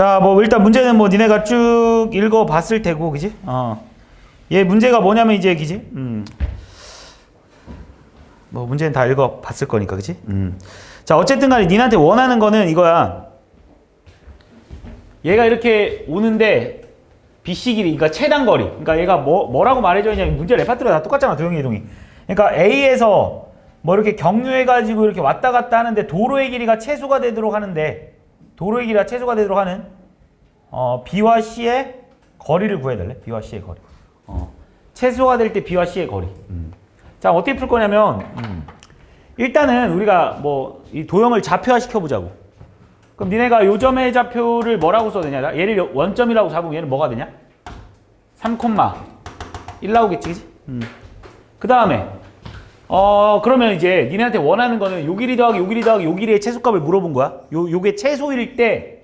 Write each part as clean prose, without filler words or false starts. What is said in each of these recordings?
자, 뭐 일단 문제는 뭐 니네가 쭉 읽어봤을 테고, 그지? 얘 문제가 뭐냐면 이제, 그지? 뭐 문제는 다 읽어봤을 거니까, 그지? 자, 어쨌든 간에 니네한테 원하는 거는 이거야. 얘가 이렇게 오는데 BC 길이, 그러니까 최단 거리. 그러니까 얘가 뭐라고 말해줘 있냐면 문제 레파토리가 다 똑같잖아, 도형이 이동이. 그러니까 A에서 뭐 이렇게 경유해가지고 이렇게 왔다 갔다 하는데 도로의 길이가 최소가 되도록 하는데 도로의 길이가 최소가 되도록 하는 B와 C의 거리를 구해달래. B와 C의 거리. 최소가 될 때 B와 C의 거리. 자, 어떻게 풀 거냐면 일단은 우리가 뭐 이 도형을 좌표화 시켜보자고. 그럼 니네가 요점의 좌표를 뭐라고 써야 되냐? 얘를 원점이라고 잡으면 얘는 뭐가 되냐? 3,1 나오겠지, 그치? 그 다음에 그러면 이제 니네한테 원하는 거는 요 길이 더하기 요 길이 더하기 요 길이의 최소값을 물어본 거야. 요게 최소일 때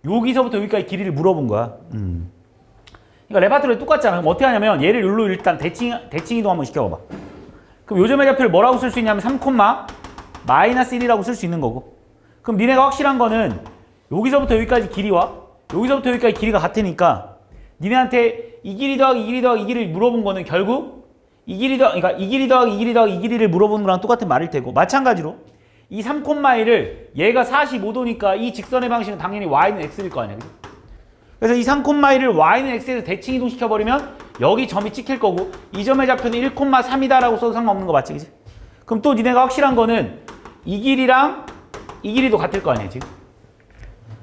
여기서부터 여기까지 길이를 물어본 거야. 그러니까 레파토리 똑같잖아. 그럼 어떻게 하냐면 얘를 여기로 일단 대칭 이동 한번 시켜봐봐. 그럼 요점의 좌표를 뭐라고 쓸 수 있냐면 3,-1이라고 쓸 수 있는 거고. 그럼 니네가 확실한 거는 여기서부터 여기까지 길이와 여기서부터 여기까지 길이가 같으니까 니네한테 이 길이 더하기 이 길이 더하기 이 길이를 물어본 거는 결국 이 길이 더하기 그러니까 이 길이 더하기 이 길이 더하기 이 길이를 물어보는 거랑 똑같은 말일 테고 마찬가지로 이 3,1을 얘가 45도니까 이 직선의 방식은 당연히 y는 x일 거 아니야. 그치? 그래서 이 3,1을 y는 x에서 대칭 이동시켜버리면 여기 점이 찍힐 거고 이 점의 좌표는 1,3이다라고 써도 상관없는 거 맞지? 그치? 그럼 또 니네가 확실한 거는 이 길이랑 이 길이도 같을 거 아니야 지금?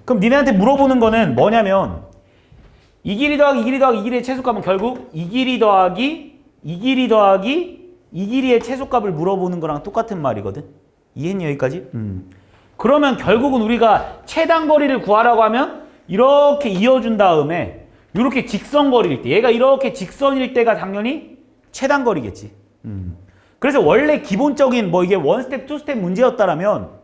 그럼 니네한테 물어보는 거는 뭐냐면 이 길이 더하기 이 길이 더하기 이 길이의 최소값은 결국 이 길이 더하기 이 길이 더하기 이 길이의 최소값을 물어보는 거랑 똑같은 말이거든. 이해했니 여기까지? 그러면 결국은 우리가 최단 거리를 구하라고 하면 이렇게 이어준 다음에 이렇게 직선 거리일 때 얘가 이렇게 직선일 때가 당연히 최단 거리겠지. 그래서 원래 기본적인 뭐 이게 원스텝, 투스텝 문제였다라면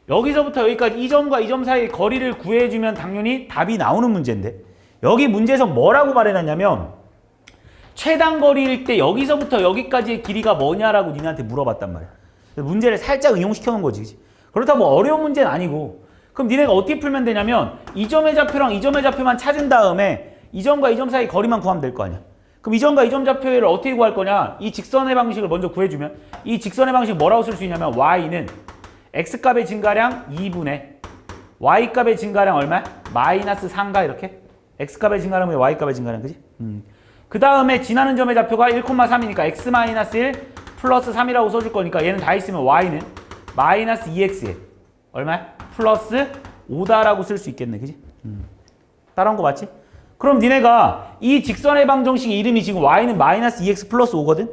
여기서부터 여기까지 이 점과 이 점 사이의 거리를 구해주면 당연히 답이 나오는 문제인데 여기 문제에서 뭐라고 말해놨냐면 최단 거리일 때 여기서부터 여기까지의 길이가 뭐냐라고 니네한테 물어봤단 말이야. 문제를 살짝 응용시켜 놓은 거지. 그렇다고 뭐 어려운 문제는 아니고 그럼 니네가 어떻게 풀면 되냐면 이 점의 좌표랑 이 점의 좌표만 찾은 다음에 이 점과 이 점 사이 거리만 구하면 될 거 아니야. 그럼 이 점과 이 점 좌표를 어떻게 구할 거냐? 이 직선의 방식을 먼저 구해주면 이 직선의 방식 뭐라고 쓸 수 있냐면 y는 x값의 증가량 2분의 y값의 증가량 얼마? 마이너스 3가 이렇게 x값의 증가량은 y값의 증가량 그지? 그 다음에 지나는 점의 좌표가 1,3이니까 x-1 플러스 3이라고 써줄 거니까 얘는 다 있으면 y는 마이너스 2x에 얼마야? 플러스 5다라고 쓸 수 있겠네 그지? 따라온 거 맞지? 그럼 니네가 이 직선의 방정식의 이름이 지금 y는 마이너스 2x 플러스 5거든?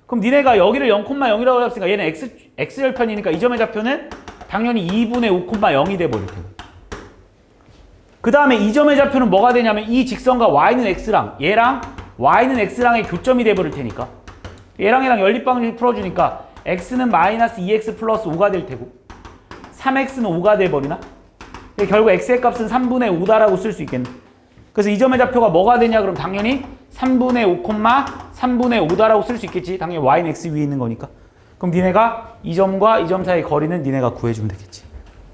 그럼 니네가 여기를 0,0이라고 잡으니까 얘는 x절편이니까 이 점의 좌표는 당연히 2분의 5,0이 돼버릴 테고 그 다음에 이 점의 좌표는 뭐가 되냐면 이 직선과 y는 x랑 얘랑 y는 x랑의 교점이 돼버릴 테니까 얘랑 연립방식 풀어주니까 x는 마이너스 2x 플러스 5가 될 테고 3x는 5가 돼버리나? 결국 x의 값은 3분의 5다라고 쓸 수 있겠네. 그래서 이 점의 좌표가 뭐가 되냐 그럼 당연히 3분의 5, 3분의 5다라고 쓸 수 있겠지. 당연히 y는 x 위에 있는 거니까. 그럼 니네가 이 점과 이 점 사이의 거리는 니네가 구해주면 되겠지.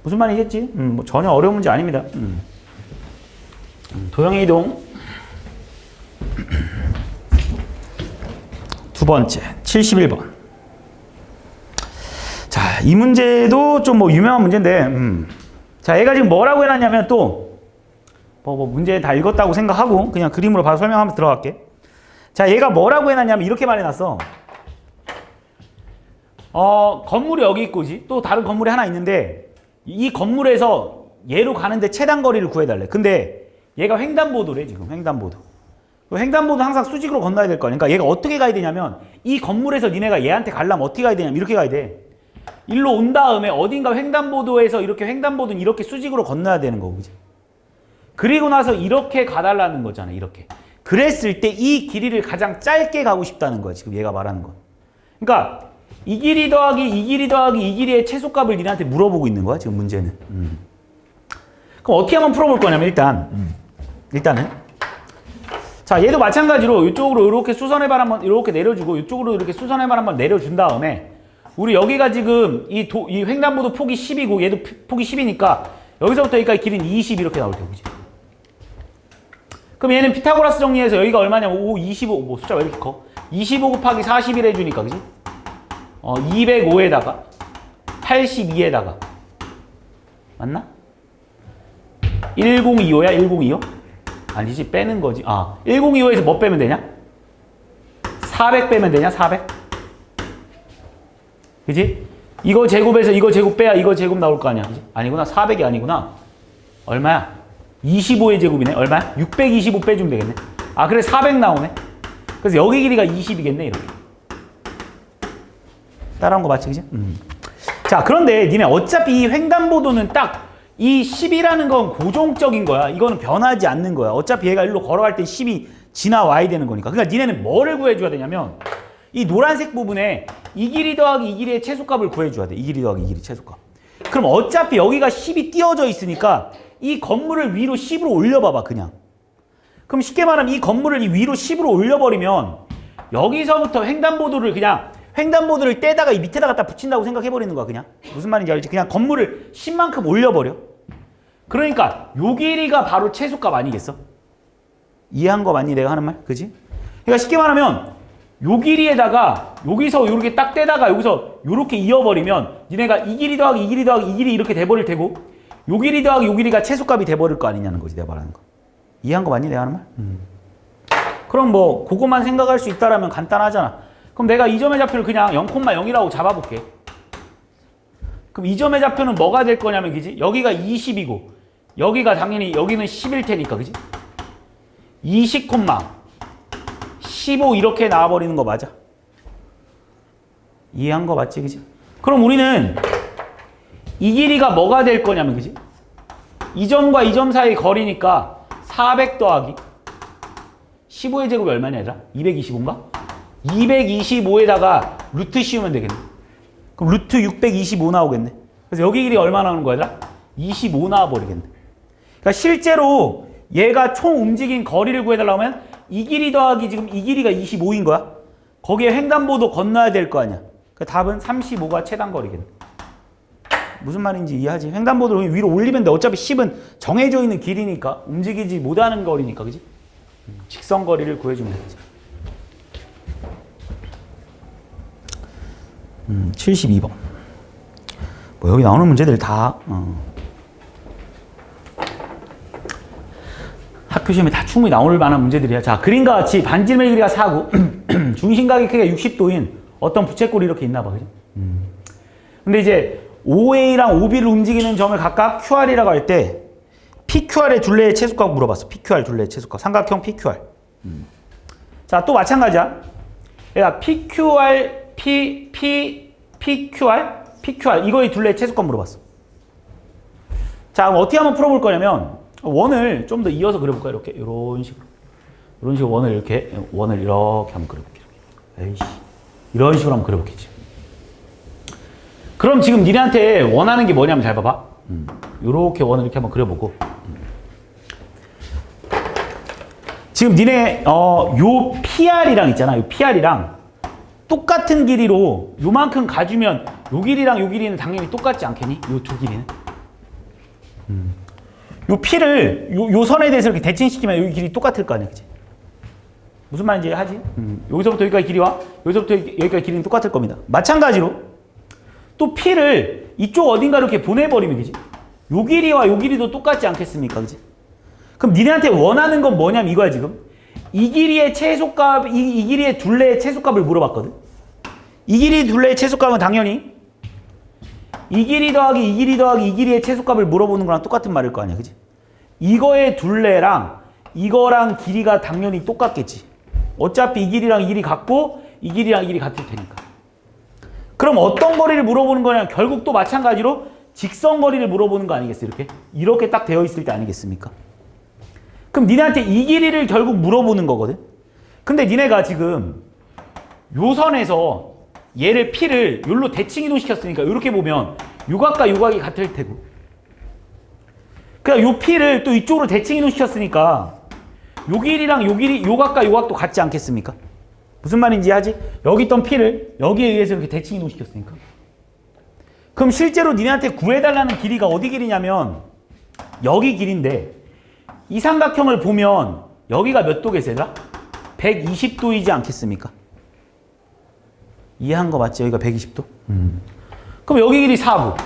무슨 말이겠지? 뭐 전혀 어려운 문제 아닙니다. 도형의 이동 두 번째 71번. 자, 이 문제도 좀 뭐 유명한 문제인데 자, 얘가 지금 뭐라고 해놨냐면 또 뭐 문제 다 읽었다고 생각하고 그냥 그림으로 바로 설명하면서 들어갈게. 자, 얘가 뭐라고 해놨냐면 이렇게 말해놨어. 건물이 여기 있고 또 다른 건물이 하나 있는데 이 건물에서 얘로 가는데 최단 거리를 구해달래. 근데 얘가 횡단보도래 지금 횡단보도. 횡단보도 항상 수직으로 건너야 될 거 아니야. 그러니까 얘가 어떻게 가야 되냐면 이 건물에서 니네가 얘한테 가려면 어떻게 가야 되냐면 이렇게 가야 돼. 일로 온 다음에 어딘가 횡단보도에서 이렇게 횡단보도는 이렇게 수직으로 건너야 되는 거고 그지? 그리고 나서 이렇게 가달라는 거잖아. 이렇게. 그랬을 때 이 길이를 가장 짧게 가고 싶다는 거야. 지금 얘가 말하는 건. 그러니까 이 길이 더하기 이 길이 더하기 이 길이의 최소값을 니네한테 물어보고 있는 거야. 지금 문제는. 그럼 어떻게 한번 풀어볼 거냐면 일단은 자, 얘도 마찬가지로 이쪽으로 이렇게 수선해발 한번 이렇게 내려주고 이쪽으로 이렇게 수선해발 한번 내려준 다음에 우리 여기가 지금 이 횡단보도 폭이 10이고 얘도 폭이 10이니까 여기서부터 여기까지 길이는 20 이렇게 나올 테고, 그지? 그럼 얘는 피타고라스 정리해서 여기가 얼마냐면 5, 25, 뭐 숫자가 왜 이렇게 커? 25 곱하기 41 해주니까, 그지? 205에다가 82에다가 맞나? 1025야? 1025? 아니지, 빼는 거지. 1025에서 뭐 빼면 되냐? 400 빼면 되냐? 400? 그지? 이거 제곱에서 이거 제곱 빼야 이거 제곱 나올 거 아니야. 그지? 아니구나. 400이 아니구나. 얼마야? 25의 제곱이네. 얼마야? 625 빼주면 되겠네. 그래 400 나오네. 그래서 여기 길이가 20이겠네. 이렇게. 따라한 거 맞지? 그지? 자, 그런데 니네 어차피 이 횡단보도는 딱 이 10이라는 건 고정적인 거야. 이거는 변하지 않는 거야. 어차피 얘가 일로 걸어갈 때 10이 지나와야 되는 거니까. 그러니까 니네는 뭐를 구해줘야 되냐면 이 노란색 부분에 이 길이 더하기 이 길이의 최소값을 구해줘야 돼. 이 길이 더하기 이 길이 최소값. 그럼 어차피 여기가 10이 띄어져 있으니까 이 건물을 위로 10으로 올려봐봐, 그냥. 그럼 쉽게 말하면 이 건물을 이 위로 10으로 올려버리면 여기서부터 횡단보도를 그냥 횡단보도를 떼다가 이 밑에다 갖다 붙인다고 생각해버리는 거야, 그냥. 무슨 말인지 알지? 그냥 건물을 10만큼 올려버려. 그러니까 요 길이가 바로 최소값 아니겠어? 이해한 거 맞니? 내가 하는 말? 그지? 그러니까 쉽게 말하면 요 길이에다가 여기서 요렇게 딱 떼다가 여기서 요렇게 이어버리면 니네가 이 길이 더하기 이 길이 더하기 이 길이 이렇게 돼버릴 테고 요 길이 더하기 요 길이가 최소값이 돼버릴 거 아니냐는 거지, 내가 말하는 거. 이해한 거 맞니? 내가 하는 말? 그럼 뭐 그것만 생각할 수 있다라면 간단하잖아. 그럼 내가 이 점의 좌표를 그냥 0,0이라고 잡아볼게. 그럼 이 점의 좌표는 뭐가 될 거냐면, 그지? 여기가 20이고 여기가 당연히 여기는 10일 테니까, 그지? 20, 15 이렇게 나와버리는 거 맞아? 이해한 거 맞지, 그지? 그럼 우리는 이 길이가 뭐가 될 거냐면, 그지? 이 점과 이 점 사이 거리니까 400 더하기 15의 제곱이 얼마냐, 얘들아? 225인가? 225에다가 루트 씌우면 되겠네. 그럼 루트 625 나오겠네. 그래서 여기 길이 얼마 나오는 거야, 얘들아? 25 나와버리겠네. 그러니까 실제로 얘가 총 움직인 거리를 구해달라고 하면 이 길이 더하기 지금 이 길이가 25인 거야. 거기에 횡단보도 건너야 될 거 아니야. 그 답은 35가 최단 거리겠네. 무슨 말인지 이해하지? 횡단보도를 위로 올리면 돼. 어차피 10은 정해져 있는 길이니까 움직이지 못하는 거리니까, 그지? 직선 거리를 구해주면 되지. 72번. 뭐 여기 나오는 문제들 다 학교 시험에 다 충분히 나올 만한 문제들이야. 자, 그림과 같이 반지름의 길이가 4고 중심각의 크기가 60도인 어떤 부채꼴이 이렇게 있나 봐. 그죠? 근데 이제 OA랑 OB를 움직이는 점을 각각 QR이라고 할 때 PQR의 둘레의 최소값 물어봤어. PQR 둘레의 최소값. 삼각형 PQR. 자, 또 마찬가지야. 얘가 PQR, PQR 이거의 둘레의 최소값 물어봤어. 자, 그럼 어떻게 한번 풀어볼 거냐면 원을 좀 더 이어서 그려볼까? 이렇게 이런 식으로 원을 이렇게 한번 그려볼게. 에이씨, 이런 식으로 한번 그려볼게지. 그럼 지금 니네한테 원하는 게 뭐냐면 잘 봐봐. 요렇게 원을 이렇게 한번 그려보고. 지금 니네 요 PR이랑 있잖아. 요 PR이랑 똑같은 길이로 요만큼 가주면 요 길이랑 요 길이는 당연히 똑같지 않겠니? 요 두 길이는. 요 P를 요 선에 대해서 이렇게 대칭시키면 요 길이 똑같을 거 아니야, 그치? 무슨 말인지 하지? 여기서부터 여기까지 길이와 여기서부터 여기까지 길이는 똑같을 겁니다. 마찬가지로 또 P를 이쪽 어딘가 이렇게 보내버리면, 그지? 요 길이와 요 길이도 똑같지 않겠습니까, 그지? 그럼 니네한테 원하는 건 뭐냐면 이거야, 지금. 이 길이의 최소값, 이 길이의 둘레의 최소값을 물어봤거든. 이 길이 둘레의 최소값은 당연히 이 길이 더하기 이 길이 더하기 이 길이의 최소값을 물어보는 거랑 똑같은 말일 거 아니야, 그지? 이거의 둘레랑 이거랑 길이가 당연히 똑같겠지. 어차피 이 길이랑 이 길이 같고 이 길이랑 이 길이 같을 테니까. 그럼 어떤 거리를 물어보는 거냐? 결국 또 마찬가지로 직선 거리를 물어보는 거 아니겠어요? 이렇게 딱 되어 있을 때 아니겠습니까? 그럼 니네한테 이 길이를 결국 물어보는 거거든. 근데 니네가 지금 요 선에서 얘를 P를 여기로 대칭 이동시켰으니까 이렇게 보면 요각과 요각이 같을 테고, 그냥 요 P를 또 이쪽으로 대칭 이동시켰으니까 요 길이랑 요 길이 요각과 요각도 같지 않겠습니까? 무슨 말인지 하지? 여기 있던 P를 여기에 의해서 이렇게 대칭 이동시켰으니까. 그럼 실제로 니네한테 구해달라는 길이가 어디 길이냐면 여기 길인데 이 삼각형을 보면 여기가 몇 도겠어요, 얘들아? 120도이지 않겠습니까? 이해한 거 맞지? 여기가 120도? 그럼 여기 길이 4고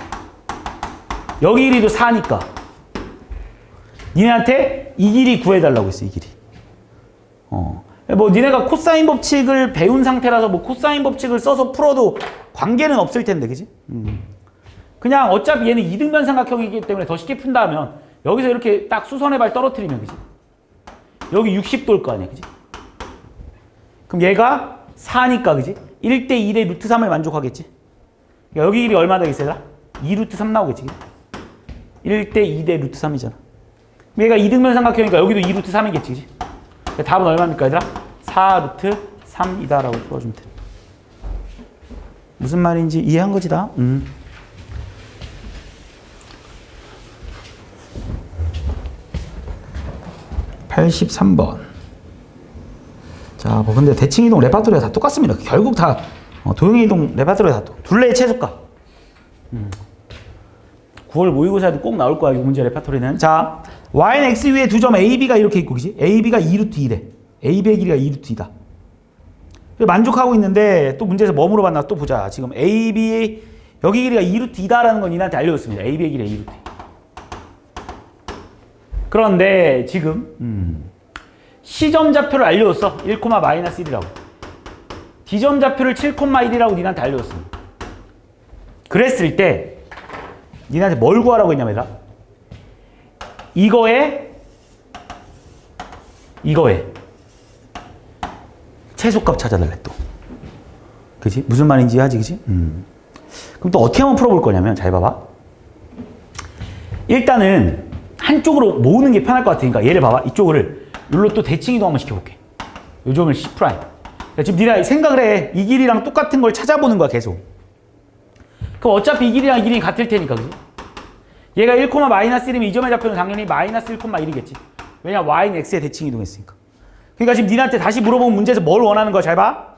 여기 길이도 4니까 니네한테 이 길이 구해달라고 했어, 이 길이. 뭐 니네가 코사인 법칙을 배운 상태라서 뭐 코사인 법칙을 써서 풀어도 관계는 없을 텐데, 그지? 그냥 어차피 얘는 이등변 삼각형이기 때문에 더 쉽게 푼다면 여기서 이렇게 딱 수선의 발 떨어뜨리면, 그지? 여기 60도일 거 아니야, 그지? 그럼 얘가 4니까, 그지? 1대 2대 루트 3을 만족하겠지? 그러니까 여기 길이 얼마 되겠어요? 2 루트 3 나오겠지? 그지? 1대 2대 루트 3이잖아. 얘가 이등변 삼각형이니까 여기도 2 루트 3이겠지, 그지? 답은 얼마입니까, 얘들아? 4 루트 3이다 라고 풀어주면 돼. 무슨 말인지 이해한 거지, 다? 83번. 자, 뭐 근데 대칭이동 레파토리가 다 똑같습니다. 결국 다 도형이동 레파토리가 다 둘레의 최소값. 9월 모의고사에도 꼭 나올 거야, 이 문제 레파토리는. 자, y는 x 위에 두 점 ab가 이렇게 있고, 그지? ab가 2루트 2래. ab의 길이가 2루트 2다. 만족하고 있는데 또 문제에서 뭐 물어봤나 또 보자. 지금 ab 여기 길이가 2루트 2다라는 건 니한테 알려줬습니다. ab의 길이가 2루트 2. 그런데 지금 C점 좌표를 알려줬어. 1,-1이라고. D점 좌표를 7,1이라고 니한테 알려줬습니다. 그랬을 때 니한테 뭘 구하라고 했냐면 이거에 최소값 찾아달래 또. 그치? 무슨 말인지 하지, 그치? 그럼 또 어떻게 한번 풀어볼 거냐면, 잘 봐봐. 일단은 한쪽으로 모으는 게 편할 것 같으니까 얘를 봐봐. 이쪽을 여기로 또 대칭 이동 한번 시켜볼게. 요 점을 C'. 지금 니가 생각을 해. 이 길이랑 똑같은 걸 찾아보는 거야, 계속. 그럼 어차피 이 길이랑 이 길이 같을 테니까, 그지? 얘가 1,-1이면 이 점의 좌표는 당연히 마이너스 1,1이겠지. 왜냐, y는 x에 대칭 이동했으니까. 그러니까 지금 니한테 다시 물어본 문제에서 뭘 원하는 거야, 잘 봐.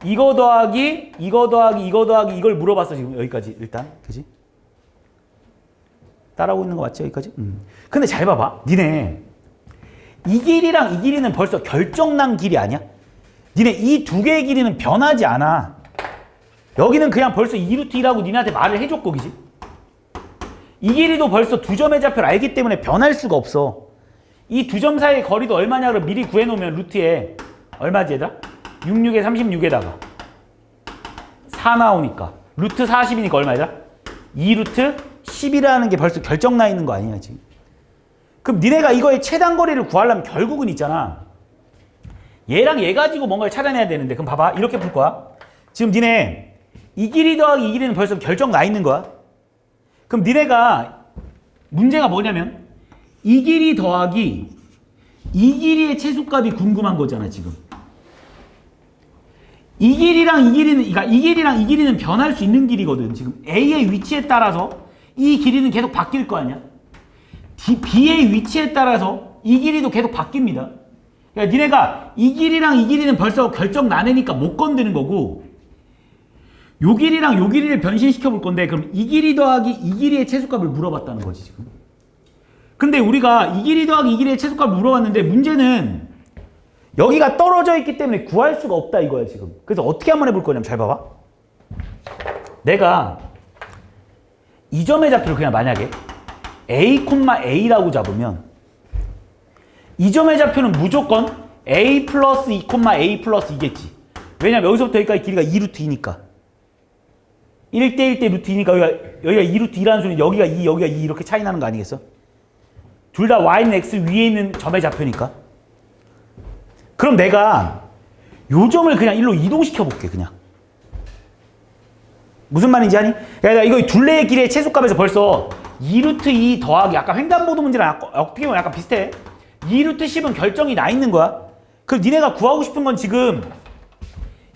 이거 더하기 이걸 물어봤어, 지금 여기까지 일단. 그지? 따라오고 있는 거 맞지, 여기까지? 근데 잘 봐봐. 니네 이 길이랑 이 길이는 벌써 결정난 길이 아니야? 니네 이 두 개의 길이는 변하지 않아. 여기는 그냥 벌써 2루트 2라고 니네한테 말을 해줬고, 그지? 이 길이도 벌써 두 점의 좌표를 알기 때문에 변할 수가 없어. 이 두 점 사이의 거리도 얼마냐를 미리 구해놓으면 루트에 얼마지, 얘들아? 66에 36에다가 4 나오니까 루트 40이니까 얼마, 얘들아? 2루트 10이라는 게 벌써 결정나 있는 거 아니야, 지금? 그럼 니네가 이거의 최단 거리를 구하려면 결국은 있잖아. 얘랑 얘 가지고 뭔가를 찾아내야 되는데, 그럼 봐봐. 이렇게 풀 거야. 지금 니네 이 길이 더하기 이 길이는 벌써 결정 나 있는 거야. 그럼 니네가 문제가 뭐냐면 이 길이 더하기 이 길이의 최소값이 궁금한 거잖아, 지금. 이 길이랑 이 길이는, 그러니까 이 길이랑 이 길이는 변할 수 있는 길이거든. 지금 A의 위치에 따라서 이 길이는 계속 바뀔 거 아니야? B의 위치에 따라서 이 길이도 계속 바뀝니다. 그러니까 니네가 이 길이랑 이 길이는 벌써 결정 나내니까 못 건드는 거고, 요 길이랑 요 길이를 변신시켜 볼 건데, 그럼 이 길이 더하기 이 길이의 최소값을 물어봤다는 거지, 지금. 근데 우리가 이 길이 더하기 이 길이의 최소값을 물어봤는데 문제는 여기가 떨어져 있기 때문에 구할 수가 없다 이거야, 지금. 그래서 어떻게 한번 해볼 거냐면, 잘 봐봐. 내가 이 점의 좌표를 그냥 만약에 A,A라고 잡으면 이 점의 좌표는 무조건 A 플러스 2, A 플러스 2겠지. 왜냐면 여기서부터 여기까지 길이가 2루트 2니까. 1대 1대 루트 2니까 여기가 2루트 2라는 소리는 여기가 2, 여기가 2 이렇게 차이 나는 거 아니겠어? 둘 다 y는 x 위에 있는 점의 좌표니까. 그럼 내가 요 점을 그냥 일로 이동시켜 볼게, 그냥. 무슨 말인지 아니? 야, 이거 둘레의 길이의 최소값에서 벌써 2루트 2 더하기, 아까 횡단보도 문제랑 어떻게 보면 약간 비슷해. 2루트 10은 결정이 나 있는 거야. 그럼 니네가 구하고 싶은 건 지금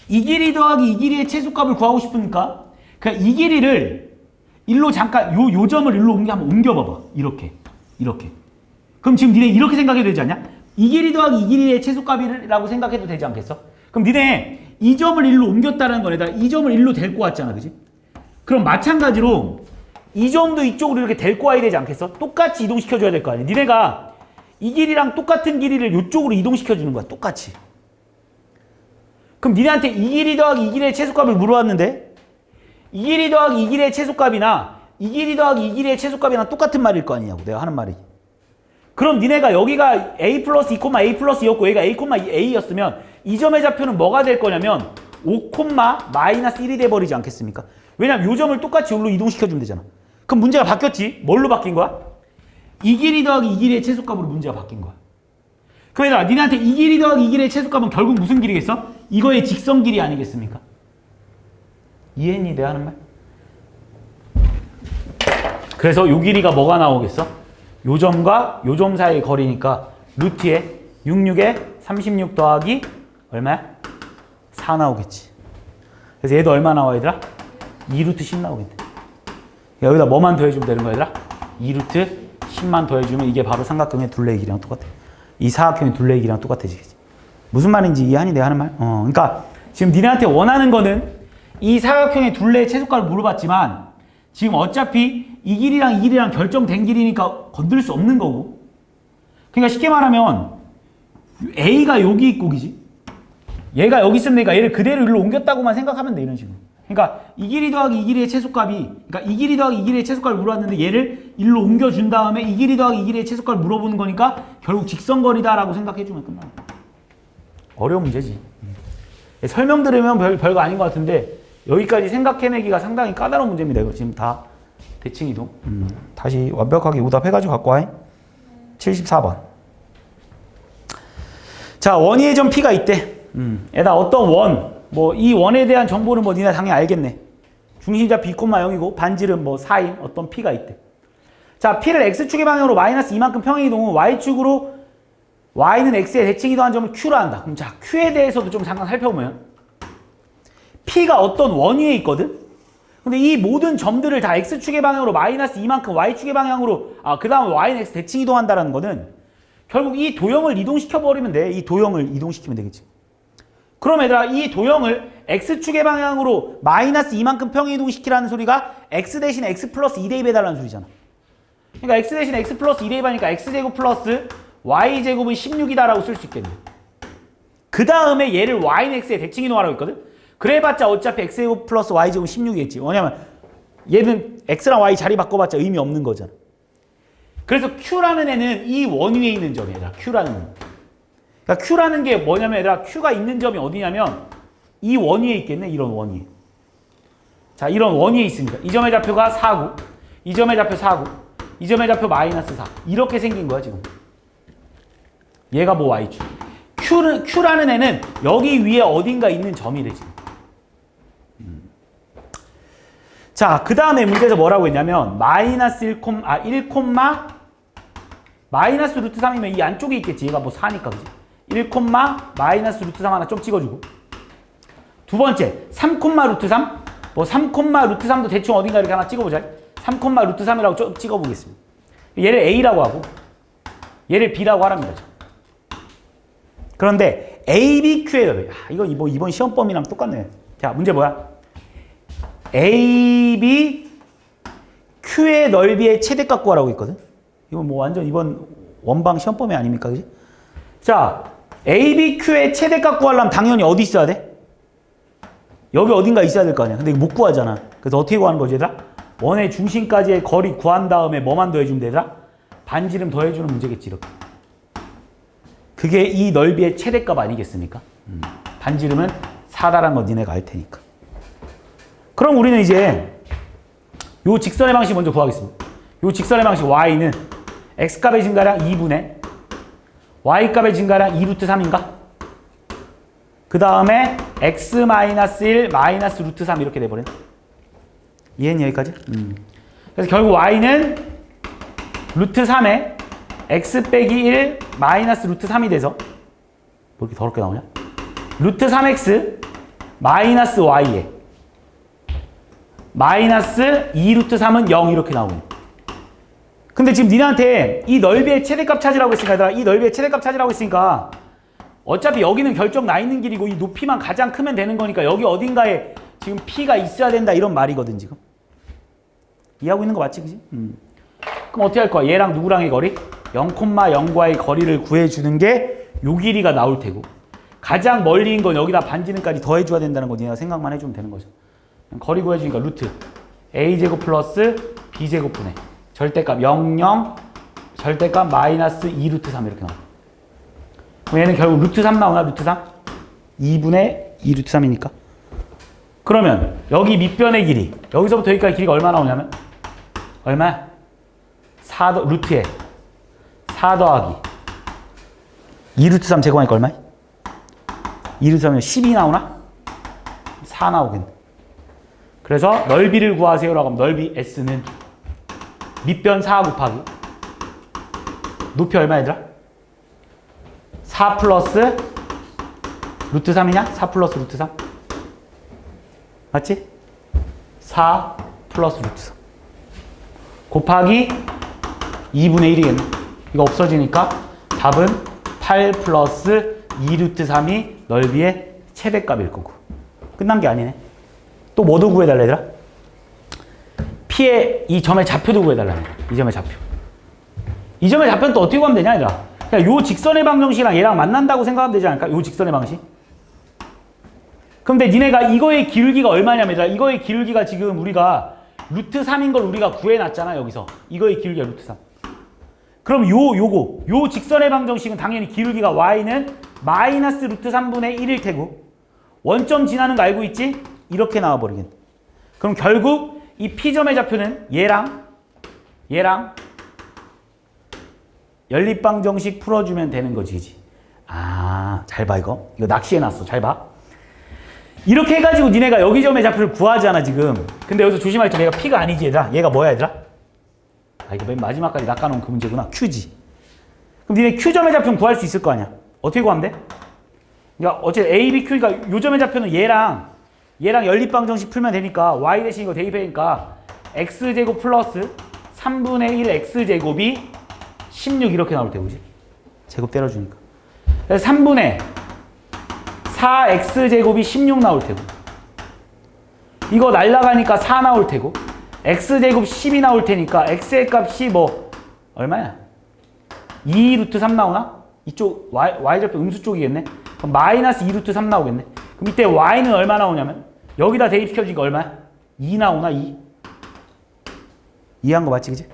이 길이 더하기 이 길이의 최소값을 구하고 싶으니까 그냥 이 길이를 일로 잠깐 요 점을 일로 한번 옮겨봐봐. 이렇게. 그럼 지금 니네 이렇게 생각해도 되지 않냐? 이 길이 더하기 이 길이의 최소값이라고 생각해도 되지 않겠어? 그럼 니네 이 점을 일로 옮겼다는 거에다 이 점을 일로 데리고 왔잖아, 그지? 그럼 마찬가지로 이 점도 이쪽으로 이렇게 데리고 와야 되지 않겠어? 똑같이 이동시켜줘야 될 거 아니야. 니네가 이 길이랑 똑같은 길이를 이쪽으로 이동시켜주는 거야. 똑같이. 그럼 니네한테 이 길이 더하기 이 길이의 최소값을 물어봤는데 이 길이 더하기 이 길이의 최소값이나 이 길이 더하기 이 길이의 최소값이랑 똑같은 말일 거 아니냐고 내가 하는 말이. 그럼 니네가 여기가 a 플러스 2, a 플러스 2였고 여기가 a, a였으면 이 점의 좌표는 뭐가 될 거냐면 5, 마이너스 1이 돼버리지 않겠습니까? 왜냐면 이 점을 똑같이 여기로 이동시켜주면 되잖아. 그럼 문제가 바뀌었지? 뭘로 바뀐 거야? 이 길이 더하기 이 길이의 최소값으로 문제가 바뀐 거야. 그럼 얘들아 니네한테 이 길이 더하기 이 길이의 최소값은 결국 무슨 길이겠어? 이거의 직선 길이 아니겠습니까? 이해했니 내가 하는 말? 그래서 요 길이가 뭐가 나오겠어? 요 점과 요 점 사이의 거리니까 루트에 66에 36 더하기 얼마야? 4 나오겠지. 그래서 얘도 얼마 나와 얘들아? 2루트 10 나오겠네. 여기다 뭐만 더해주면 되는 거야 얘들아? 2루트 10만 더해주면 이게 바로 삼각형의 둘레의 길이랑 똑같아. 이 사각형의 둘레의 길이랑 똑같아지겠지. 무슨 말인지 이해하니 내가 하는 말? 그러니까 지금 니네한테 원하는 거는 이 사각형의 둘레의 최소값을 물어봤지만 지금 어차피 이 길이랑 이 길이랑 결정된 길이니까 건들 수 없는 거고. 그러니까 쉽게 말하면 A가 여기 있고 그지? 얘가 여기 있으면 되니까 얘를 그대로 일로 옮겼다고만 생각하면 돼 이런 식으로. 그러니까 이 길이 더하기 이 길이의 최소값이 그러니까 이 길이 더하기 이 길이의 최소값을 물어봤는데 얘를 일로 옮겨준 다음에 이 길이 더하기 이 길이의 최소값을 물어보는 거니까 결국 직선거리다라고 생각해주면 끝나. 어려운 문제지. 설명 들으면 별거 아닌 것 같은데 여기까지 생각해내기가 상당히 까다로운 문제입니다. 이거 지금 다 대칭이동. 다시 완벽하게 오답해가지고 갖고 와. 74번. 자, 원위의 점 P가 있대. 에다 어떤 원, 뭐 이 원에 대한 정보는 뭐 니네 당연히 알겠네. 중심자 B, 0이고 반지름 뭐 4인 어떤 P가 있대. 자, P를 X축의 방향으로 마이너스 이만큼 평행이동은 Y축으로 Y는 X의 대칭이동한 점을 Q라 한다. 그럼 자, Q에 대해서도 좀 잠깐 살펴보면 P가 어떤 원위에 있거든? 근데 이 모든 점들을 다 X축의 방향으로 마이너스 이만큼 Y축의 방향으로 그 다음 Y는 X 대칭 이동한다는 거는 결국 이 도형을 이동시켜버리면 돼. 이 도형을 이동시키면 되겠지. 그럼 얘들아 이 도형을 X축의 방향으로 마이너스 이만큼 평행이동시키라는 소리가 X 대신 X 플러스 2대입 해달라는 소리잖아. 그러니까 X 대신 X 플러스 2대입 하니까 X제곱 플러스 Y제곱은 16이다라고 쓸 수 있겠네. 그 다음에 얘를 Y는 X의 대칭 이동하라고 했거든? 그래봤자 어차피 X제곱 플러스 Y제곱은 16이겠지. 왜냐면 얘는 X랑 Y 자리 바꿔봤자 의미 없는 거잖아. 그래서 Q라는 애는 이 원위에 있는 점이야. Q라는 애. 그러니까 Q라는 게 뭐냐면 얘들아 Q가 있는 점이 어디냐면 이 원위에 있겠네. 이런 원위에. 자, 이런 원위에 있습니다. 이 점의 좌표가 4구, 이 점의 좌표 4구, 이 점의 좌표 마이너스 4. 이렇게 생긴 거야 지금. 얘가 뭐 Y축. Q라는 애는 여기 위에 어딘가 있는 점이래 지금. 자, 그 다음에 문제에서 뭐라고 했냐면 마이너스 1, 마이너스 루트 3이면 이 안쪽에 있겠지. 얘가 뭐 4니까 그지? 1, 마이너스 루트 3 하나 좀 찍어주고 두 번째 3, 루트 3 뭐 3, 루트 3도 대충 어딘가 이렇게 하나 찍어보자. 3, 루트 3이라고 좀 찍어보겠습니다. 얘를 A라고 하고 얘를 B라고 하랍니다. 그런데 A, B, Q의 넓이 이거 뭐 이번 시험 범위랑 똑같네. 자, 문제 뭐야? A, B, Q의 넓이의 최대값 구하라고 있거든. 이건 뭐 완전 이번 원방 시험 범위 아닙니까? 그지? 자, A, B, Q의 최대값 구하려면 당연히 어디 있어야 돼? 여기 어딘가 있어야 될 거 아니야. 근데 이거 못 구하잖아. 그래서 어떻게 구하는 거지, 얘들아? 원의 중심까지의 거리 구한 다음에 뭐만 더해주면 되더라? 반지름 더해주는 문제겠지, 이렇게. 그게 이 넓이의 최대값 아니겠습니까? 반지름은 4다란 거 니네가 알 테니까. 그럼 우리는 이제 요 직선의 방식 먼저 구하겠습니다. 요 직선의 방식 y는 x값의 증가량 2분의 y값의 증가량 2루트 3인가? 그 다음에 x-1 마이너스 루트 3 이렇게 돼버리네. 이해했니 여기까지? 그래서 결국 y는 루트 3에 x 빼기 1 마이너스 루트 3이 돼서 뭐 이렇게 더럽게 나오냐? 루트 3x 마이너스 y에 마이너스 2루트 3은 0 이렇게 나오네. 근데 지금 니네한테 이 넓이의 최대값 찾으라고 했으니까 얘들아 이 넓이의 최대값 찾으라고 했으니까 어차피 여기는 결정 나 있는 길이고 이 높이만 가장 크면 되는 거니까 여기 어딘가에 지금 P가 있어야 된다 이런 말이거든 지금. 이해하고 있는 거 맞지, 그지? 그럼 어떻게 할 거야? 얘랑 누구랑의 거리? 0,0과의 거리를 구해주는 게 요 길이가 나올 테고, 가장 멀리인 건 여기다 반지름까지 더해줘야 된다는 거 니네가 생각만 해주면 되는 거죠. 거리 구해주니까 루트 a제곱 플러스 b제곱분의 절대값 0, 0, 절대값 마이너스 2루트 3 이렇게 나와. 그럼 얘는 결국 루트 3 나오나? 루트 3? 2분의 2루트 3이니까. 그러면 여기 밑변의 길이, 여기서부터 여기까지 길이가 얼마 나오냐면 얼마야? 4 루트에 4 더하기 2루트 3 제곱하니까 얼마야? 2루트 3이면 10이 나오나? 4 나오겠네. 그래서 넓이를 구하세요라고 하면 넓이 S는 밑변 4 곱하기 높이 얼마 얘들아? 4 플러스 루트 3이냐? 4 플러스 루트 3 맞지? 4 플러스 루트 3 곱하기 2분의 1이겠네. 이거 없어지니까 답은 8 플러스 2 루트 3이 넓이의 최대값일 거고. 끝난 게 아니네. 또 뭐도 구해달라 얘들아? P의 이 점의 좌표도 구해달라네. 이 점의 좌표. 이 점의 좌표는 또 어떻게 구하면 되냐 얘들아? 그냥 요 직선의 방정식이랑 얘랑 만난다고 생각하면 되지 않을까? 요 직선의 방식. 근데 니네가 이거의 기울기가 얼마냐면 얘들아, 이거의 기울기가 지금 우리가 루트 3인 걸 우리가 구해놨잖아 여기서. 이거의 기울기가 루트 3. 그럼 요 직선의 방정식은 당연히 기울기가 y는 마이너스 루트 3분의 1일 테고, 원점 지나는 거 알고 있지? 이렇게 나와버리겠네. 그럼 결국 이 P점의 좌표는 얘랑 연립방정식 풀어주면 되는 거지, 그지? 아, 잘 봐, 이거 낚시해놨어. 잘 봐. 이렇게 해가지고 니네가 여기 점의 좌표를 구하잖아, 지금. 근데 여기서 조심하겠죠. 얘가 P가 아니지, 얘들아. 얘가 뭐야, 얘들아? 아, 이거 맨 마지막까지 낚아놓은 그 문제구나. Q지. 그럼 니네 Q점의 좌표는 구할 수 있을 거 아니야? 어떻게 구하면 돼? 그러니까 어쨌든 A, B, Q니까 요 점의 좌표는 얘랑 연립방정식 풀면 되니까 y 대신 이거 대입하니까 x제곱 플러스 3분의 1 x제곱이 16 이렇게 나올 테고, 그지? 제곱 때려주니까. 그래서 3분의 4x제곱이 16 나올 테고, 이거 날라가니까 4 나올 테고, x제곱 10이 나올 테니까 x의 값이 뭐 얼마야? 2 루트 3 나오나? 이쪽 y좌표 음수 쪽이겠네? 그럼 마이너스 2 루트 3 나오겠네? 그럼 이때 y는 얼마 나오냐면 여기다 대입시켜주니까 얼마야? 2 나오나? 2? 이해한 거 맞지, 그지?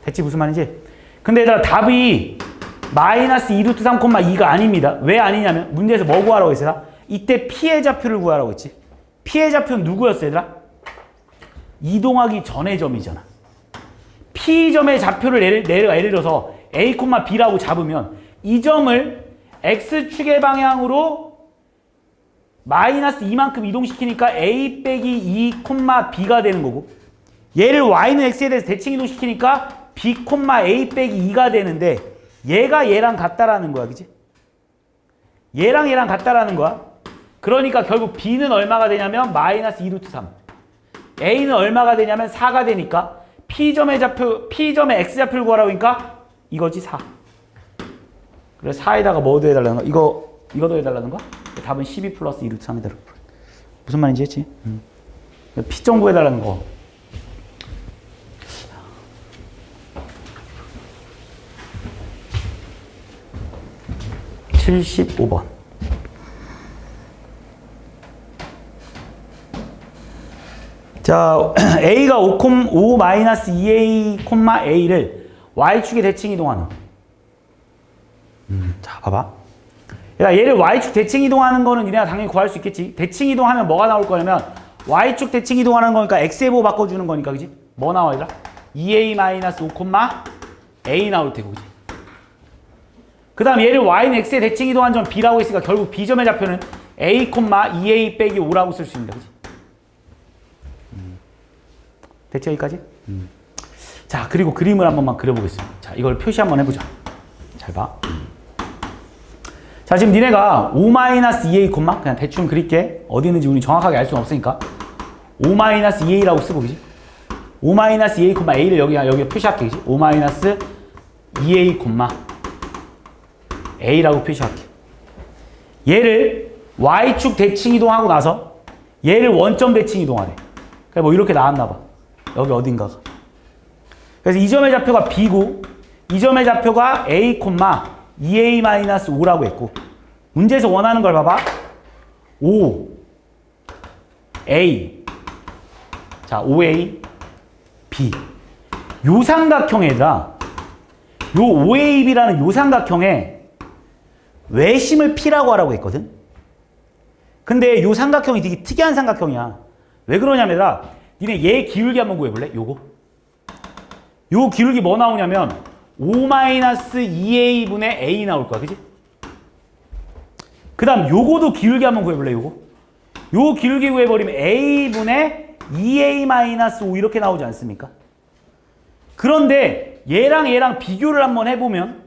됐지, 무슨 말인지? 근데 얘들아, 답이 마이너스 2 루트 3, 2가 아닙니다. 왜 아니냐면 문제에서 뭐 구하라고 했어? 이때 P의 좌표를 구하라고 했지. P의 좌표는 누구였어, 얘들아? 이동하기 전의 점이잖아. P점의 좌표를 예를 들어서 A, B라고 잡으면 이 점을 X축의 방향으로 마이너스 2만큼 이동시키니까 A 빼기 2, B가 되는 거고, 얘를 Y는 X에 대해서 대칭 이동시키니까 B, A 빼기 2가 되는데, 얘가 얘랑 같다라는 거야, 그지? 얘랑 같다라는 거야. 그러니까 결국 B는 얼마가 되냐면 마이너스 2 루트 3. A는 얼마가 되냐면 4가 되니까 P점의 X좌표를 구하라고 하니까 이거지, 4. 그래서 4에다가 뭐 더해달라는 거야? 이거 더해달라는 거야? 답은 12 플러스 2 루트 3이다. 무슨 말인지 했지? P점 구해달라는 거. (75번) 자, A가 5-2A, Y축에 대칭 이동하는. 자, 봐봐. 야, 얘를 Y축 대칭 이동하는 거는 니네가 당연히 구할 수 있겠지. 대칭 이동하면 뭐가 나올 거냐면 Y축 대칭 이동하는 거니까 X의 보 바꿔주는 거니까, 그지? 뭐 나와, 얘들아? 2A-5, A 나올 테고, 그지? 그 다음 얘를 Y는 X에 대칭 이동한 점 B라고 했으니까 결국 B점의 좌표는 A, 2A 빼기 5라고 쓸 수 있습니다, 그지? 됐죠, 여기까지? 자, 그리고 그림을 한 번만 그려보겠습니다. 자, 이걸 표시 한번 해보자. 잘 봐. 자, 지금 니네가 5-2A, 그냥 대충 그릴게. 어디 있는지 우리 정확하게 알 수는 없으니까 5-2A라고 쓰고, 그지? 5-2A, A를 여기에 표시할게, 그지? 5-2A, A라고 표시할게. 얘를 Y축 대칭 이동하고 나서 얘를 원점 대칭 이동하래. 그래 뭐 이렇게 나왔나 봐. 여기 어딘가가. 그래서 이 점의 좌표가 B고 이 점의 좌표가 A, 2A-5라고 했고 문제에서 원하는 걸 봐봐. O, A. 자, OA, B. 요 삼각형에다 요 OAB라는 요 삼각형에 외심을 P라고 하라고 했거든. 근데 요 삼각형이 되게 특이한 삼각형이야. 왜 그러냐면 니네 얘 기울기 한번 구해볼래? 요거. 요 기울기 뭐 나오냐면 5-2A분의 A 나올 거야. 그지? 그 다음 요거도 기울기 한번 구해볼래? 요거. 요 기울기 구해버리면 A분의 2A-5 이렇게 나오지 않습니까? 그런데 얘랑 비교를 한번 해보면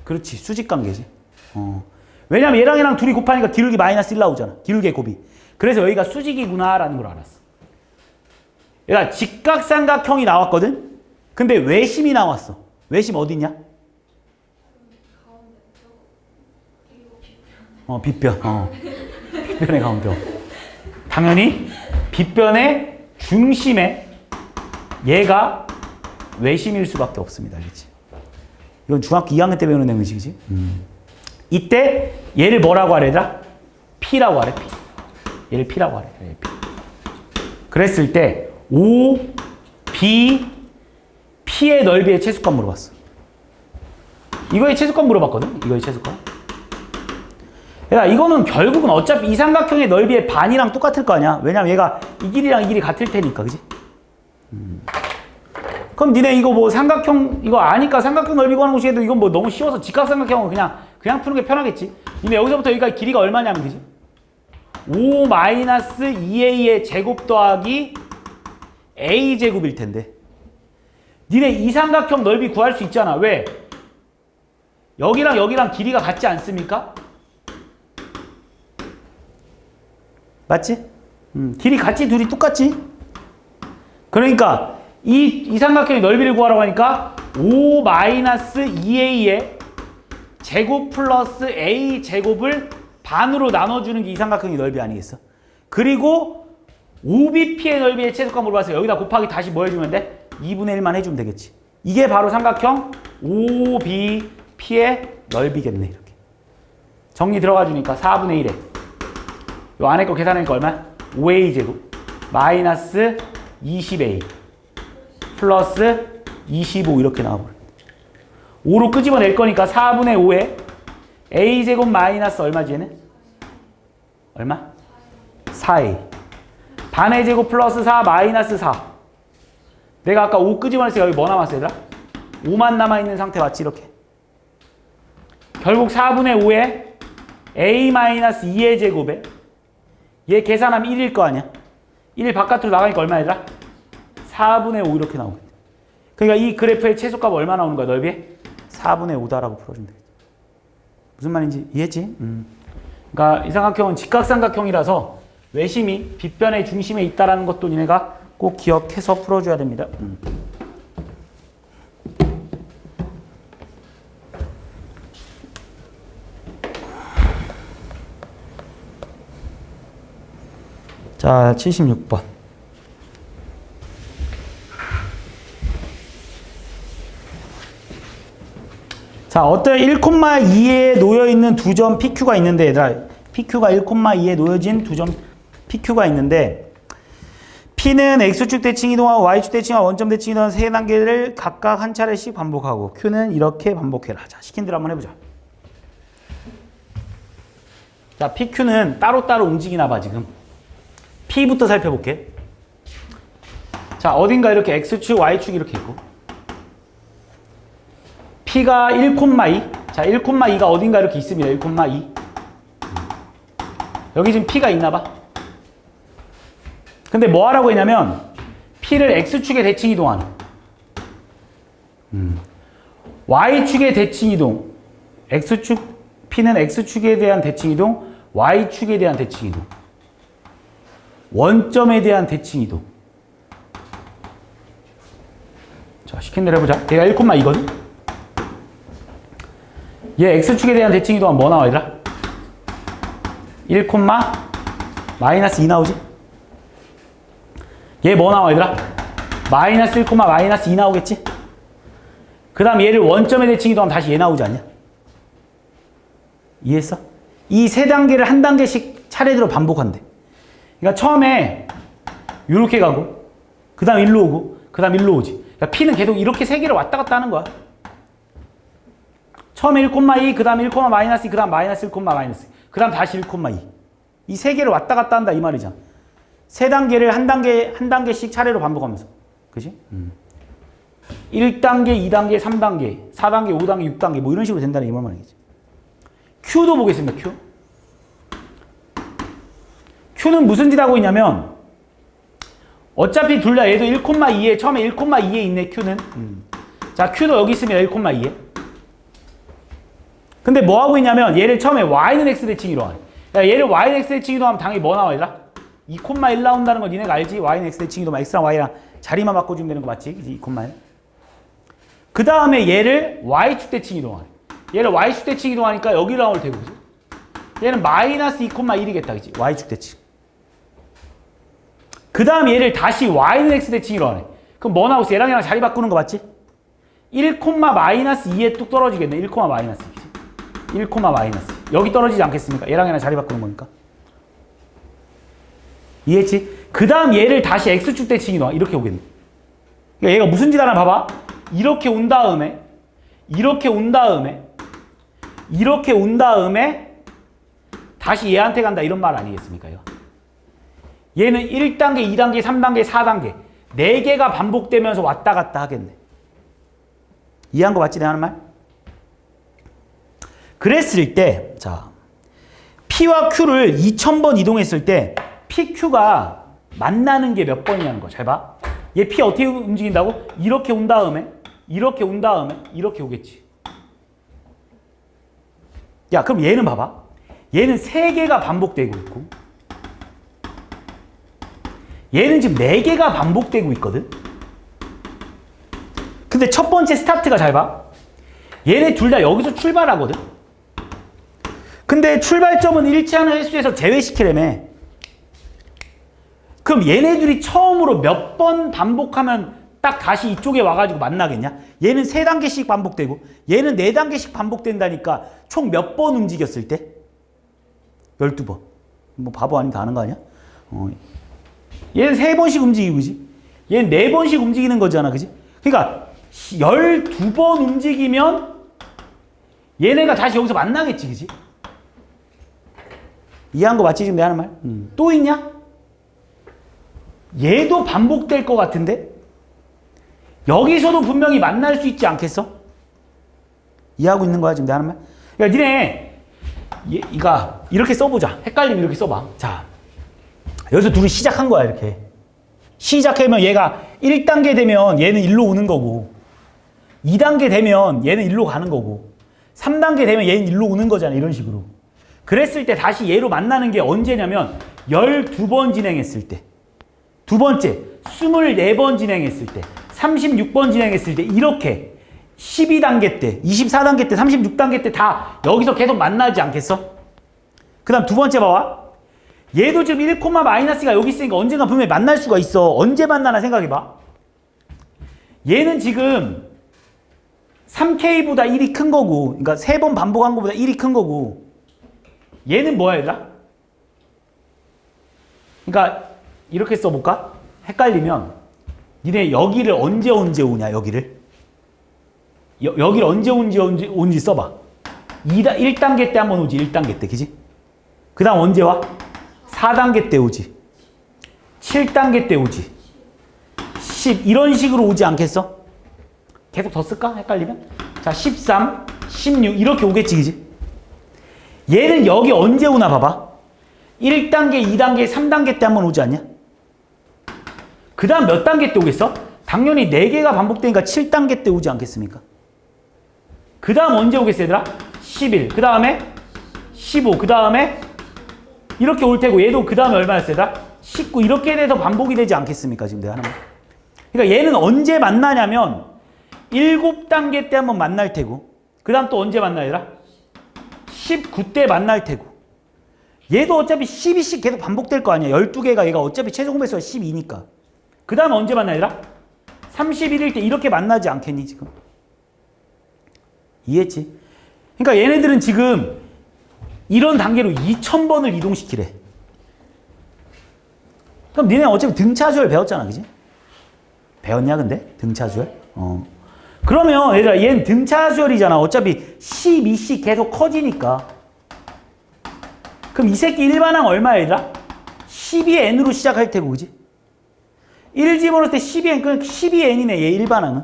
그렇지. 수직관계지. 왜냐면 얘랑 둘이 곱하니까 기울기 -1 나오잖아. 기울기의 곱이. 그래서 여기가 수직이구나 라는 걸 알았어. 얘가 직각삼각형이 나왔거든? 근데 외심이 나왔어. 외심 어디 있냐? 빗변. 빗변의 가운데. 당연히 빗변의 중심에 얘가 외심일 수밖에 없습니다. 알겠지? 이건 중학교 2학년 때 배우는 내용이지, 그지? 이때 얘를 뭐라고 하래더라? P라고 하래, P. 얘를 P라고 하래. P. 그랬을 때 O, B, P의 넓이의 최소값 물어봤어. 이거의 최소값 물어봤거든? 이거의 최소값. 야, 이거는 결국은 어차피 이 삼각형의 넓이의 반이랑 똑같을 거 아니야? 왜냐면 얘가 이 길이랑 이 길이 같을 테니까, 그지? 그럼 니네 이거 뭐 삼각형 이거 아니까 삼각형 넓이 구하는 것이 해도 이건 뭐 너무 쉬워서 직각삼각형은 그냥 푸는 게 편하겠지. 니네 여기서부터 여기까지 길이가 얼마냐면 그지? 5-2A의 제곱 더하기 A 제곱일 텐데. 니네 이 삼각형 넓이 구할 수 있잖아. 왜? 여기랑 길이가 같지 않습니까? 맞지? 길이 같지? 둘이 똑같지? 그러니까 이 삼각형의 넓이를 구하라고 하니까 5-2A의 제곱 플러스 A 제곱을 반으로 나눠주는 게 이 삼각형의 넓이 아니겠어? 그리고 OBP의 넓이의 최소값 물어봐서 여기다 곱하기 다시 뭐 해주면 돼? 2분의 1만 해주면 되겠지. 이게 바로 삼각형 OBP의 넓이겠네. 이렇게 정리 들어가 주니까 4분의 1에 요 안에 거 계산하니까 얼마야? 5A 제곱 마이너스 20A 플러스 25 이렇게 나와버려. 5로 끄집어낼 거니까 4분의 5에 A 제곱 마이너스 얼마지 얘는? 얼마? 4A 반의 제곱 플러스 4 마이너스 4. 내가 아까 5 끄집어냈을 때 여기 뭐 남았어 얘들아? 5만 남아있는 상태 맞지 이렇게. 결국 4분의 5에 A 마이너스 2의 제곱에 얘 계산하면 1일 거 아니야? 1 바깥으로 나가니까 얼마 얘들아? 4분의 5 이렇게 나오겠다. 그러니까 이 그래프의 최소값 얼마 나오는 거야 넓이에? 4분의 5다라고 풀어주면 되겠다. 무슨 말인지 이해했지? 그러니까 이 삼각형은 직각삼각형이라서 외심이 빗변의 중심에 있다는 것도 니네가 꼭 기억해서 풀어줘야 됩니다. 자, 76번. 자, 어때? 1,2에 놓여있는 두 점 PQ가 있는데, 얘들아. PQ가 1,2에 놓여진 두 점 PQ가 있는데, P는 X축 대칭 이동하고 Y축 대칭하고 원점 대칭 이동하는 세 단계를 각각 한 차례씩 반복하고, Q는 이렇게 반복해라. 자, 시킨 대로 한번 해보자. 자, PQ는 따로따로 움직이나 봐, 지금. P부터 살펴볼게. 자, 어딘가 이렇게 X축, Y축 이렇게 있고. P가 1,2. 자, 1,2가 어딘가 이렇게 있습니다. 1,2. 여기 지금 P가 있나 봐. 근데 뭐 하라고 했냐면 P를 X축의 대칭 이동하는 Y축의 대칭 이동. X축, P는 X축에 대한 대칭 이동, Y축에 대한 대칭 이동. 원점에 대한 대칭 이동. 자, 시킨 대로 해보자. 얘가 1,2거든? 얘 X축에 대한 대칭 이동하면 뭐 나와, 얘들아? 1, 마이너스 2 나오지? 얘 뭐 나와 얘들아? 마이너스 1, 마이너스 2 나오겠지? 그 다음 얘를 원점에 대칭 이동하면 다시 얘 나오지 않냐? 이해했어? 이 세 단계를 한 단계씩 차례대로 반복한대. 그러니까 처음에 이렇게 가고 그 다음 일로 오고 그 다음 일로 오지. 그러니까 P는 계속 이렇게 세 개를 왔다 갔다 하는 거야. 처음에 1,2, 그 다음 1, 마이너스 2, 그 다음 마이너스 1, 마이너스 2, 그 다음 다시 1,2. 이 세 개를 왔다 갔다 한다 이 말이잖아. 세 단계를 한 단계씩 차례로 반복하면서. 그지? 1단계, 2단계, 3단계, 4단계, 5단계, 6단계 뭐 이런 식으로 된다는 이 말이지. Q도 보겠습니다. Q. Q는 무슨 짓 하고 있냐면 어차피 둘 다 얘도 1,2에 처음에 1,2에 있네 Q는. 자 Q도 여기 있습니다. 1,2에. 근데 뭐 하고 있냐면 얘를 처음에 Y는 X 대칭 이동하네. 야, 얘를 Y는 X 대칭 이동하면 당연히 뭐 나와 얘들아? 2,1 나온다는 거 니네가 알지? Y는 X 대칭 이동하면 X랑 Y랑 자리만 바꿔주면 되는 거 맞지? 2,1. 그 다음에 얘를 Y축 대칭 이동하네. 얘를 Y축 대칭 이동하니까 여기로 나올 테고 그지? 얘는 마이너스 2,1이겠다 그지? Y축 대칭. 그 다음 얘를 다시 Y는 X 대칭으로 하네. 그럼 뭐 나오겠어? 얘랑 자리 바꾸는 거 맞지? 1, 마이너스 2에 뚝 떨어지겠네. 1, 마이너스 2. 1, 마이너스 2. 여기 떨어지지 않겠습니까? 얘랑 자리 바꾸는 거니까. 이해했지? 그 다음 얘를 다시 X축 대칭이동하 이렇게 오겠네. 그러니까 얘가 무슨 짓 하나 봐봐. 이렇게 온 다음에 이렇게 온 다음에 이렇게 온 다음에 다시 얘한테 간다 이런 말 아니겠습니까? 이거? 얘는 1단계, 2단계, 3단계, 4단계 4개가 반복되면서 왔다 갔다 하겠네. 이해한 거 맞지? 내가 하는 말? 그랬을 때 자 P와 Q를 2000번 이동했을 때 PQ가 만나는 게 몇 번이냐는 거. 잘 봐. 얘 P 어떻게 움직인다고? 이렇게 온 다음에 이렇게 온 다음에 이렇게 오겠지. 야 그럼 얘는 봐봐. 얘는 3개가 반복되고 있고 얘는 지금 4개가 반복되고 있거든. 근데 첫 번째 스타트가 잘 봐. 얘네 둘 다 여기서 출발하거든. 근데 출발점은 일치하는 횟수에서 제외시키려면 그럼 얘네들이 처음으로 몇 번 반복하면 딱 다시 이쪽에 와가지고 만나겠냐? 얘는 3단계씩 반복되고 얘는 4단계씩 반복된다니까 총 몇 번 움직였을 때? 12번. 뭐 바보 아니면 다 아는 거 아니야? 얘는 3번씩 움직이고 그지? 얘는 4번씩 움직이는 거잖아 그지? 그러니까 12번 움직이면 얘네가 다시 여기서 만나겠지 그지? 이해한 거 맞지 지금 내가 하는 말? 또 있냐? 얘도 반복될 것 같은데? 여기서도 분명히 만날 수 있지 않겠어? 이해하고 있는 거야 지금 내가 하는 말? 그러니까 니네 이거 이렇게 써보자. 헷갈리면 이렇게 써봐. 자 여기서 둘이 시작한 거야 이렇게. 시작하면 얘가 1단계 되면 얘는 일로 오는 거고 2단계 되면 얘는 일로 가는 거고 3단계 되면 얘는 일로 오는 거잖아 이런 식으로. 그랬을 때 다시 얘로 만나는 게 언제냐면 12번 진행했을 때. 두 번째 24번 진행했을 때 36번 진행했을 때 이렇게 12단계 때 24단계 때 36단계 때 다 여기서 계속 만나지 않겠어? 그 다음 두 번째 봐봐. 얘도 지금 1, 마이너스가 여기 있으니까 언젠가 분명히 만날 수가 있어. 언제 만나나 생각해봐. 얘는 지금 3K보다 1이 큰 거고 그러니까 3번 반복한 거보다 1이 큰 거고 얘는 뭐야 얘들아? 그러니까 이렇게 써볼까? 헷갈리면 니네 여기를 언제 오냐 여기를 여기를 언제 온지 써봐. 1단계 때 한번 오지 1단계 때 그지? 그 다음 언제 와? 4단계 때 오지 7단계 때 오지 10 이런 식으로 오지 않겠어? 계속 더 쓸까? 헷갈리면? 자 13, 16 이렇게 오겠지 그지? 얘는 여기 언제 오나 봐봐. 1단계, 2단계, 3단계 때 한번 오지 않냐? 그 다음 몇 단계 때 오겠어? 당연히 4개가 반복되니까 7단계 때 오지 않겠습니까? 그 다음 언제 오겠어 얘들아? 11, 그 다음에 15, 그 다음에 이렇게 올 테고 얘도 그 다음에 얼마였어 얘들아? 19 이렇게 돼서 반복이 되지 않겠습니까? 지금 내가 하는 거. 그러니까 얘는 언제 만나냐면 7단계 때 한번 만날 테고 그 다음 또 언제 만나 얘들아? 19때 만날 테고 얘도 어차피 12씩 계속 반복될 거 아니야. 12개가 얘가 어차피 최종 배수가 12니까 그 다음에 언제 만나 얘들아? 31일 때 이렇게 만나지 않겠니 지금? 이해했지? 그러니까 얘네들은 지금 이런 단계로 2000번을 이동시키래. 그럼 니네 어차피 등차수열 배웠잖아, 그지? 배웠냐 근데? 등차수열? 그러면 얘들아 얘는 등차수열이잖아. 어차피 12씩 계속 커지니까. 그럼 이 새끼 일반항 얼마야 얘들아? 12의 n으로 시작할 테고, 그지? 1 집어넣을 때 12n, 그럼 12n이네 얘 일반항은.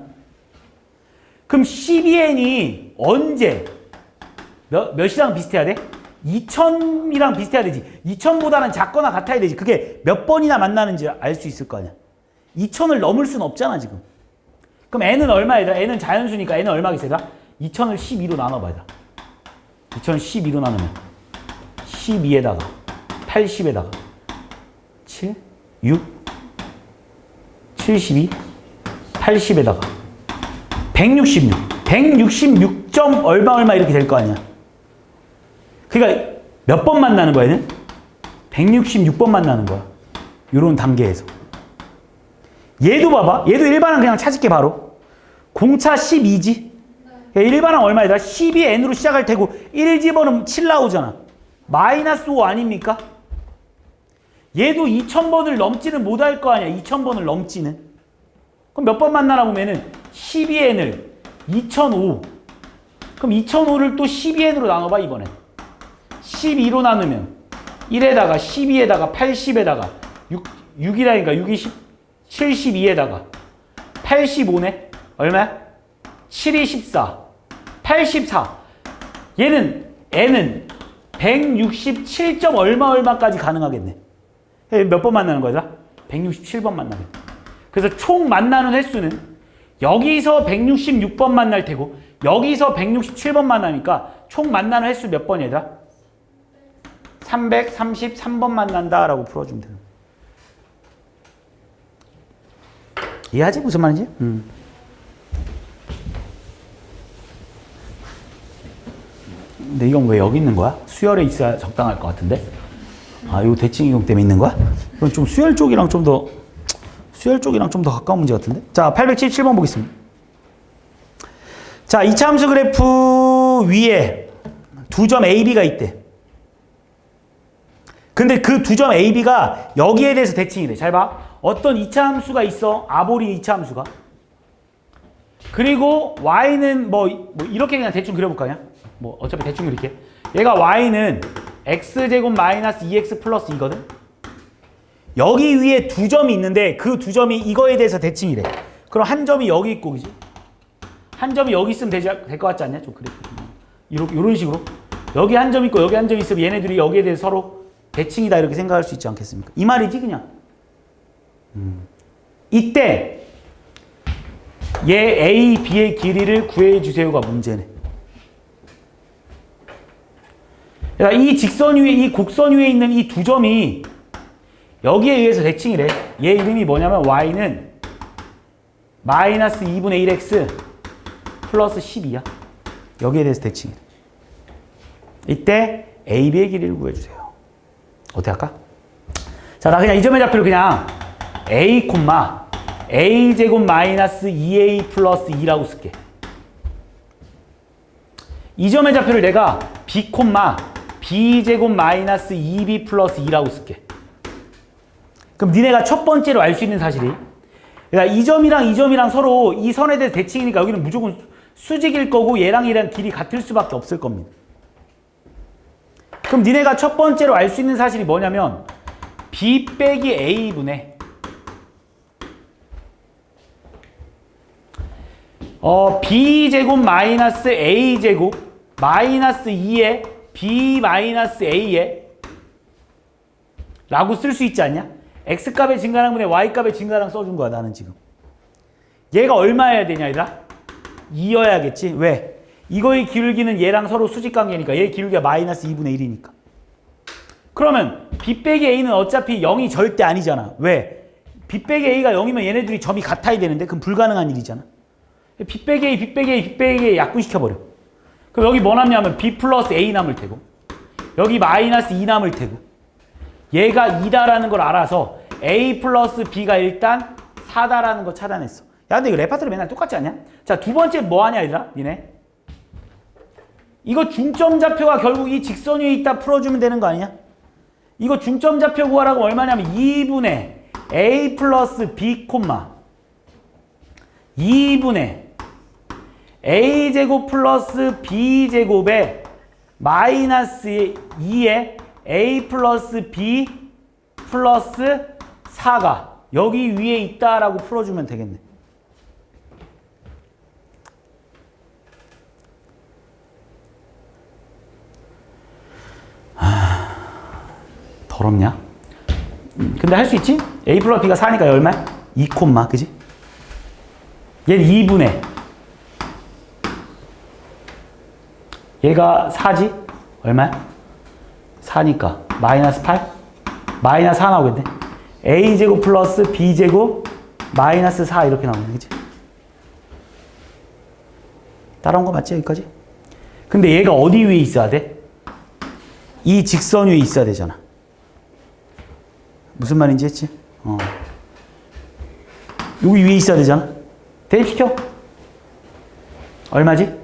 그럼 12n이 언제 몇이랑 비슷해야 돼? 2000이랑 비슷해야 되지. 2000보다는 작거나 같아야 되지. 그게 몇 번이나 만나는지 알 수 있을 거 아니야. 2000을 넘을 수는 없잖아 지금. 그럼 n은 얼마야? n은 자연수니까 n은 얼마겠어? 2000을 12로 나눠봐야 돼. 2000을 12로 나누면 12에다가 80에다가 7, 6, 72, 80에다가 166, 166점 얼마 이렇게 될 거 아니야. 그러니까 몇 번 만나는 거야 얘는? 166번 만나는 거야. 요런 단계에서. 얘도 봐봐. 얘도 일반항 그냥 찾을게 바로. 공차 12지? 일반항 얼마이다? 12n으로 시작할 테고 1 집어넣으면 7 나오잖아. 마이너스 5 아닙니까? 얘도 2000번을 넘지는 못할 거 아니야. 2000번을 넘지는. 그럼 몇 번 만나나 보면은 12n을 2005. 그럼 2005를 또 12n으로 나눠봐 이번엔. 12로 나누면 1에다가 12에다가 80에다가 6이라니까 6이 72에다가 85네? 얼마야? 7이 14. 84. 얘는 n은 167점 얼마까지 가능하겠네. 몇 번 만나는 거야? 167번 만나겠네. 그래서 총 만나는 횟수는 여기서 166번 만날 테고 여기서 167번 만나니까 총 만나는 횟수 몇 번이야? 333번 만난다라고 풀어주면 되는 거야. 이해하지? 무슨 말인지? 근데 이건 왜 여기 있는 거야? 수열에 있어야 적당할 것 같은데? 아, 이거 대칭 이용 때문에 있는 거야? 이건 좀 수열 쪽이랑 좀 더 가까운 문제 같은데? 자, 877번 보겠습니다. 자, 이차함수 그래프 위에 두 점 AB가 있대. 근데 그 두 점 AB가 여기에 대해서 대칭이래. 잘 봐. 어떤 이차함수가 있어. 아볼인 이차함수가. 그리고 y는 뭐 이렇게 그냥 대충 그려볼까 그냥? 뭐 어차피 대충 그릴게. 얘가 y는 x제곱 마이너스 2x 플러스 2거든. 여기 위에 두 점이 있는데 그 두 점이 이거에 대해서 대칭이래. 그럼 한 점이 여기 있고, 그지? 한 점이 여기 있으면 될 것 같지 않냐? 좀 그래. 이런 식으로. 여기 한 점 있고 여기 한 점 있으면 얘네들이 여기에 대해서 서로 대칭이다 이렇게 생각할 수 있지 않겠습니까? 이 말이지 그냥. 이때 얘 A, B의 길이를 구해주세요가 문제네. 그러니까 이 직선 위에, 이 곡선 위에 있는 이 두 점이 여기에 의해서 대칭이래. 얘 이름이 뭐냐면 y는 마이너스 2분의 1x 플러스 12야. 여기에 대해서 대칭이래. 이때 A, B의 길이를 구해주세요. 어떻게 할까? 자, 나 그냥 이 점의 좌표를 그냥 A, A 제곱 마이너스 2A 플러스 2라고 쓸게. 이 점의 좌표를 내가 B, B 제곱 마이너스 2B 플러스 2라고 쓸게. 그럼 니네가 첫 번째로 알 수 있는 사실이, 그러니까 이 점이랑 서로 이 선에 대해서 대칭이니까 여기는 무조건 수직일 거고 얘랑 길이 같을 수밖에 없을 겁니다. 그럼 니네가 첫 번째로 알 수 있는 사실이 뭐냐면 B 빼기 A분의 B제곱 마이너스 A제곱 마이너스 2에 B 마이너스 A에 라고 쓸 수 있지 않냐? X값의 증가량분의 Y값의 증가량 써준 거야 나는 지금. 얘가 얼마여야 되냐 얘들아? 2여야겠지? 왜? 이거의 기울기는 얘랑 서로 수직관계니까 얘 기울기가 마이너스 2분의 1이니까. 그러면 B 빼기 A는 어차피 0이 절대 아니잖아. 왜? B 빼기 A가 0이면 얘네들이 점이 같아야 되는데 그럼 불가능한 일이잖아. B 빼기 A 약분시켜버려. 그럼 여기 뭐 남냐면 B 플러스 A 남을 테고 여기 마이너스 2 남을 테고 얘가 2다라는 걸 알아서 A 플러스 B가 일단 4다라는 거 찾아냈어. 야, 근데 이거 레파토리 맨날 똑같지 않냐? 자, 두 번째 뭐 하냐, 얘들아? 니네? 이거 중점 좌표가 결국 이 직선 위에 있다 풀어주면 되는 거 아니냐? 이거 중점 좌표 구하라고 얼마냐면 2분의 a 플러스 b, 2분의 a제곱 플러스 b제곱에 마이너스 2에 a 플러스 b 플러스 4가 여기 위에 있다라고 풀어주면 되겠네. 더럽냐? 근데 할 수 있지? a 플러스 b가 4니까 얼마야? 2, 그지? 얘는 2분의 얘가 4지? 얼마야? 4니까 마이너스 8? 마이너스 4 나오겠네. a제곱 플러스 b제곱 마이너스 4 이렇게 나오네. 그치? 따라온 거 맞지? 여기까지? 근데 얘가 어디 위에 있어야 돼? 이 직선 위에 있어야 되잖아. 무슨 말인지 했지? 여기 위에 있어야 되잖아. 대입시켜. 얼마지?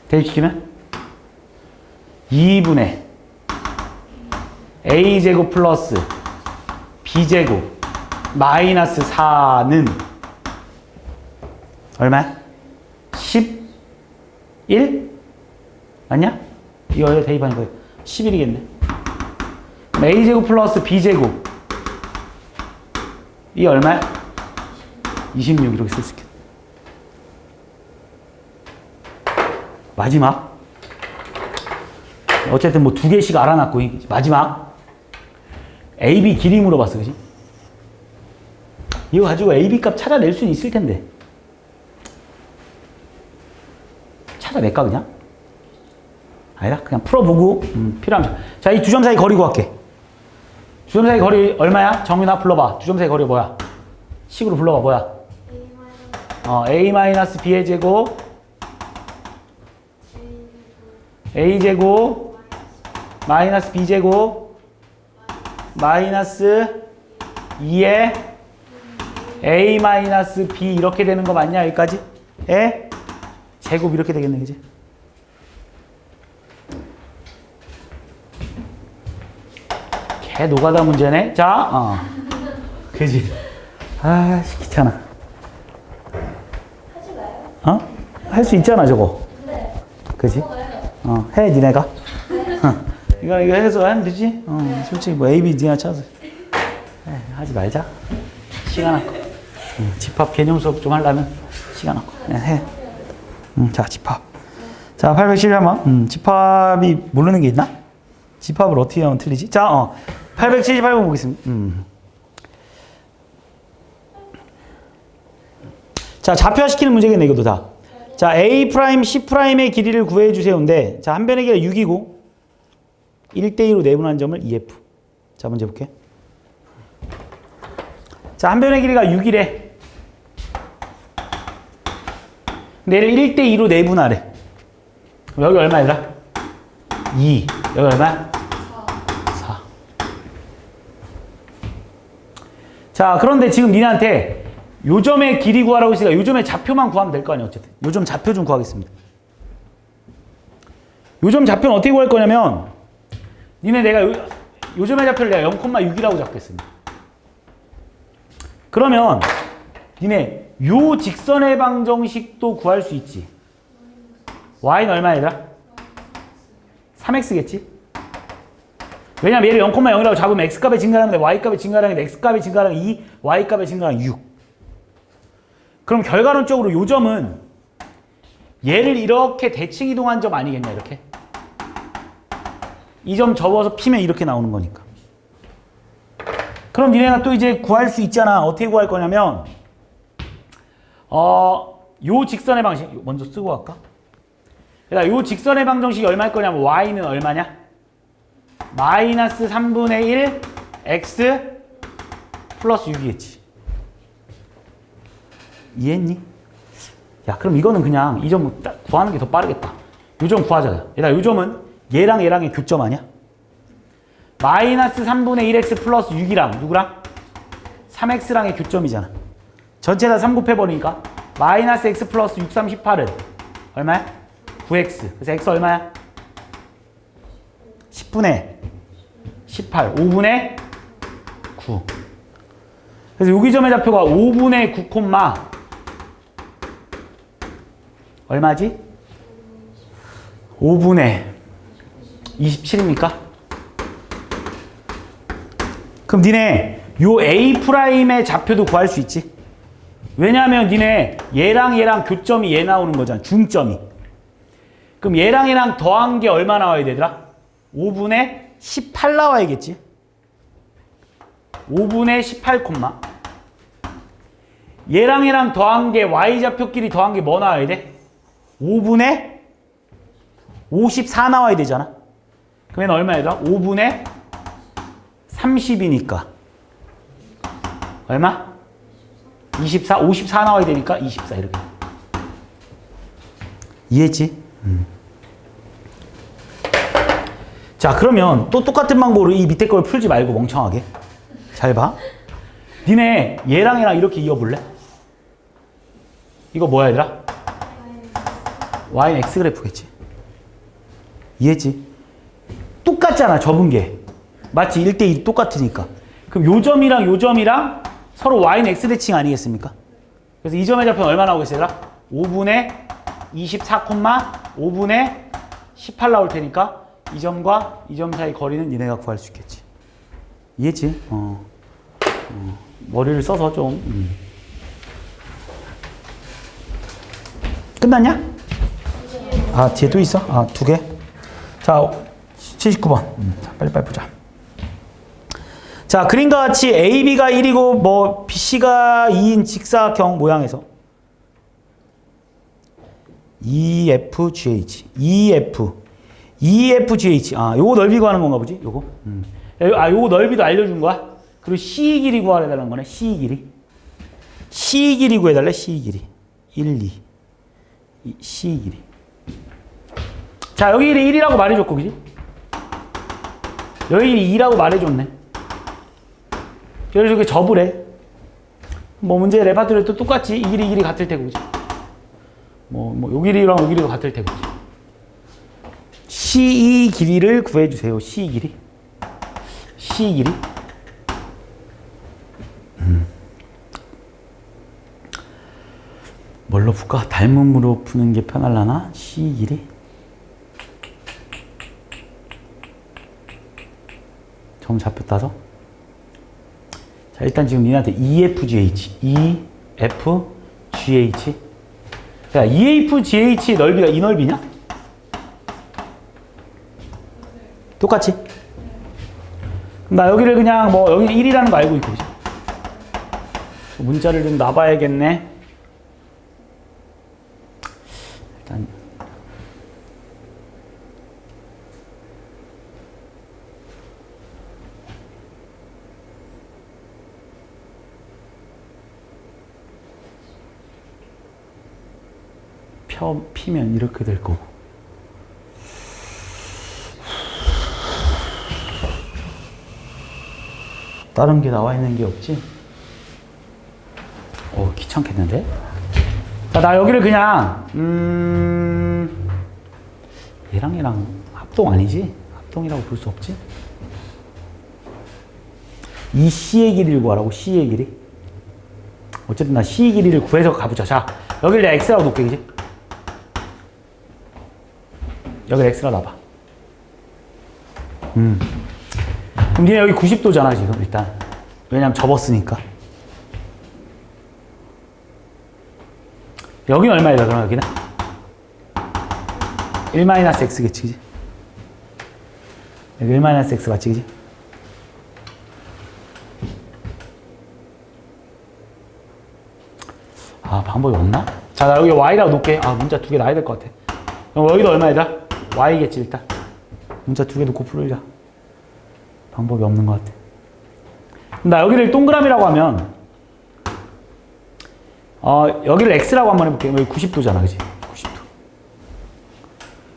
대입시키면 2분의 a제곱 플러스 b제곱 마이너스 4는 얼마야? 11? 맞냐? 이거 대입하는 거예요. 11이겠네. a제곱 플러스 b제곱 이 얼마야? 26 이렇게 쓸 수 있겠네. 마지막 어쨌든 뭐 두 개씩 알아놨고 마지막 AB 길이 물어봤어. 그지? 이거 가지고 AB 값 찾아낼 수는 있을 텐데 찾아낼까 그냥? 아니다. 그냥 풀어보고 필요하면 자, 이 두 점 사이 거리 구할게. 두 점 사이 거리 얼마야? 정윤아 불러봐. 두 점 사이 거리 뭐야? 식으로 불러봐. 뭐야? a-b의 제곱 a제곱 마이너스 b제곱 마이너스 2에 a 마이너스 b 이렇게 되는 거 맞냐? 여기까지? 에? 제곱 이렇게 되겠네. 그지? 개 노가다 문제네. 자, 그지? 아, 귀찮아. 하지 마요. 할 수 있잖아, 저거. 네. 그지? 해, 니네가. 이거 해서 하면 되지? 솔직히 뭐 A, B, 니가 찾아서. 하지 말자. 시간 없고. 집합 개념 수업 좀 하려면 시간 없고. 그냥 해. 자, 집합. 자, 871번. 집합이 모르는 게 있나? 집합을 어떻게 하면 틀리지? 자, 878번 보겠습니다. 자, 좌표화시키는 문제겠네, 이것도 다. 자, A 프라임, C 프라임의 길이를 구해주세요인데, 자, 한 변의 길이가 6이고, 1대2로 내분한 점을 EF. 자, 문제 볼게. 자, 한 변의 길이가 6이래. 근데 얘를 1대2로 내분하래. 여기 얼마 얘들아? 2. 여기 얼마? 4. 자, 그런데 지금 니네한테 요점의 길이 구하라고 했으니까 요점의 좌표만 구하면 될 거 아니야, 어쨌든. 요점 좌표 좀 구하겠습니다. 요점 좌표는 어떻게 구할 거냐면, 니네 내가 요점의 좌표를 내가 0,6이라고 잡겠습니다. 그러면, 니네 요 직선의 방정식도 구할 수 있지. y는 얼마야, 얘들아? 3x겠지? 왜냐면 얘를 0,0이라고 잡으면 x값이 증가하는데 y값이 증가하는 게 x값이 증가하는 2, y값이 증가하는 6. 그럼 결과론적으로 요 점은 얘를 이렇게 대칭 이동한 점 아니겠냐, 이렇게? 이 점 접어서 피면 이렇게 나오는 거니까. 그럼 니네가 또 이제 구할 수 있잖아. 어떻게 구할 거냐면, 요 직선의 방식, 먼저 쓰고 갈까? 그러니까 요 직선의 방정식이 얼마일 거냐면, y는 얼마냐? 마이너스 3분의 1 x 플러스 6이겠지. 이해했니? 야, 그럼 이거는 그냥 이 점 구하는 게 더 빠르겠다. 요 점 구하자. 얘들아, 요 점은 얘랑 얘랑의 교점 아니야? 마이너스 3분의 1x 플러스 6이랑 누구랑? 3x랑의 교점이잖아. 전체 다 3 곱해버리니까 마이너스 x 플러스 6, 3, 18은 얼마야? 9x. 그래서 x 얼마야? 10분의 18, 5분의 9. 그래서 여기 점의 좌표가 5분의 9 콤마 얼마지? 5분의 27입니까? 그럼 니네 요 A'의 좌표도 구할 수 있지? 왜냐하면 니네 얘랑 얘랑 교점이 얘 나오는 거잖아. 중점이. 그럼 얘랑 얘랑 더한 게 얼마 나와야 되더라? 5분의 18 나와야겠지? 5분의 18 콤마 얘랑 얘랑 더한 게 Y좌표끼리 더한 게 뭐 나와야 돼? 5분의 54 나와야 되잖아. 그러면 얼마야? 5분의 30이니까 얼마? 24, 54 나와야 되니까 24 이렇게. 이해했지? 자, 그러면 또 똑같은 방법으로 이 밑에 걸 풀지 말고 멍청하게 잘 봐. 니네 얘랑 얘랑 이렇게 이어볼래? 이거 뭐야 얘들아? Y는 X 그래프겠지. 이해했지? 똑같잖아, 접은 게. 마치 1대1 똑같으니까. 그럼 요 점이랑 요 점이랑 서로 Y는 X 대칭 아니겠습니까? 그래서 이 점의 좌표는 얼마 나오겠어요, 얘들아? 5분의 24, 5분의 18 나올 테니까 이 점과 이 점 사이 거리는 니네가 구할 수 있겠지. 이해했지? 머리를 써서 좀. 끝났냐? 아, 뒤에 또 있어? 아, 2개? 자, 79번. 빨리빨리 보자. 자, 그림과 같이 AB가 1이고 뭐 BC가 2인 직사각형 모양에서 EFGH, EFGH. 아, 요거 넓이 구하는 건가 보지? 요거. 아, 요거 넓이도 알려준 거야. 그리고 C 길이 구하려는 거네. C 길이. C 길이 구해달래. C 길이. 1, 2. C 길이. 자, 여기 길이 1이라고 말해줬고, 그지? 여기 길이 2라고 말해줬네. 그래서 이렇게 접으래. 뭐 문제 레파토리도 똑같이 이 길이 같을 테고, 그지? 요 길이랑 요 길이도 같을 테고, 그지? C2 길이를 구해주세요. C 길이. C 길이. 뭘로 풀까? 닮음으로 푸는 게 편할라나? C 길이. 점 좌표 따서. 자, 일단 지금 니네한테 EFGH. EFGH. 야, EFGH 넓이가 이 넓이냐? 똑같지? 그럼 나 여기를 그냥 뭐 여기는 1이라는 거 알고 있고, 그지? 문자를 좀 놔봐야겠네. 일단 피면 이렇게 될 거고. 다른 게 나와 있는 게 없지? 귀찮겠는데? 자, 나 여기를 그냥 얘랑 얘랑 합동 아니지? 합동이라고 볼 수 없지? 이 C의 길이를 구하라고. C의 길이. 어쨌든 나 C의 길이를 구해서 가보자. 자, 여기를 내가 X라고 놓을게, 그지? 여기를 X라고 놔봐. 그럼 니네 여기 90도잖아 지금 일단. 왜냐면 접었으니까. 여기는 얼마야? 그럼 여기는? 1-x겠지, 그지? 여기 1-x 맞지, 그지? 아, 방법이 없나? 자, 나 여기 y라고 놓을게. 아, 문자 2개 놔야 될 것 같아. 그럼 여기도 얼마야? y겠지, 일단. 문자 2개 놓고 풀자. 방법이 없는 것 같아. 나 여기를 동그라미라고 하면, 여기를 x라고 한번 해볼게. 여기 90도잖아, 그지? 90도.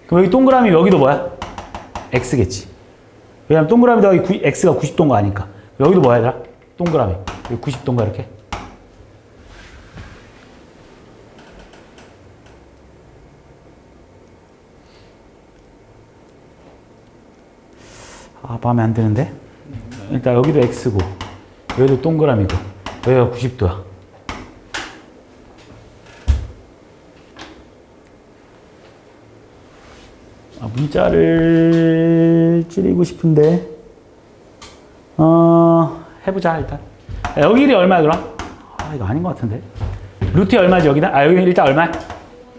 그럼 여기 동그라미 여기도 뭐야? x겠지. 왜냐면 동그라미도 여기 x가 90도인 거 아니까. 여기도 뭐야, 얘들아? 동그라미. 여기 90도인가 이렇게? 아, 마음에 안 드는데? 일단 여기도 X고, 여기도 동그라미고, 여기가 90도야. 아, 문자를 줄이고 싶은데, 해보자, 일단. 야, 여기 길이 얼마야, 그럼? 아, 이거 아닌 것 같은데. 루트 얼마지, 여기는? 아, 여기 일단 얼마야?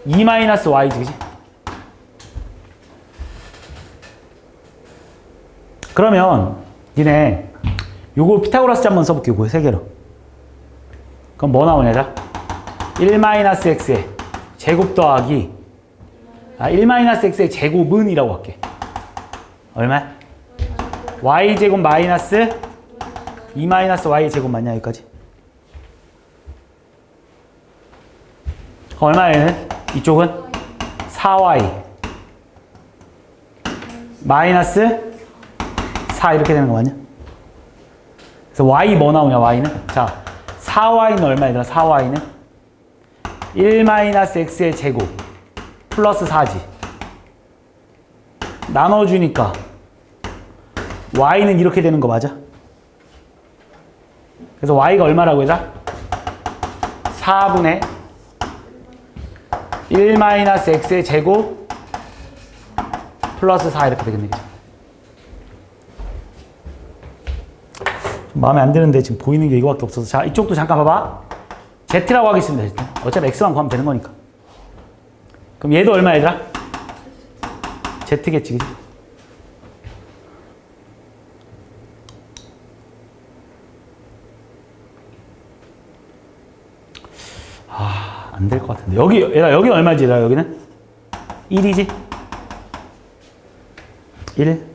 2-y지, 그지? 그러면 니네 요거 피타고라스 한번 써볼게. 요거 세 개로. 그럼 뭐 나오냐? 자, 1-x의 제곱 더하기 1-x의 제곱은 이라고 할게. 얼마야? y제곱 마이너스 2-y 제곱 맞냐? 여기까지. 얼마야 얘는? 이쪽은 4y 마이너스 4 이렇게 되는 거 맞냐? 그래서 y 뭐 나오냐, y는? 자, 4y는 얼마 얘들아? 4y는 1-x의 제곱 플러스 4지. 나눠주니까 y는 이렇게 되는 거 맞아? 그래서 y가 얼마라고 얘들아? 4분의 1-x의 제곱 플러스 4 이렇게 되겠네. 그죠? 마음에 안 드는데 지금 보이는 게 이거밖에 없어서. 자, 이쪽도 잠깐 봐봐. Z라고 하겠습니다. 어차피 X만 구하면 되는 거니까. 그럼 얘도 얼마 얘들아? Z겠지, 그치? 아, 안 될 것 같은데. 여기, 얘들아, 여기 얼마지, 얘들아, 여기는? 1이지? 1.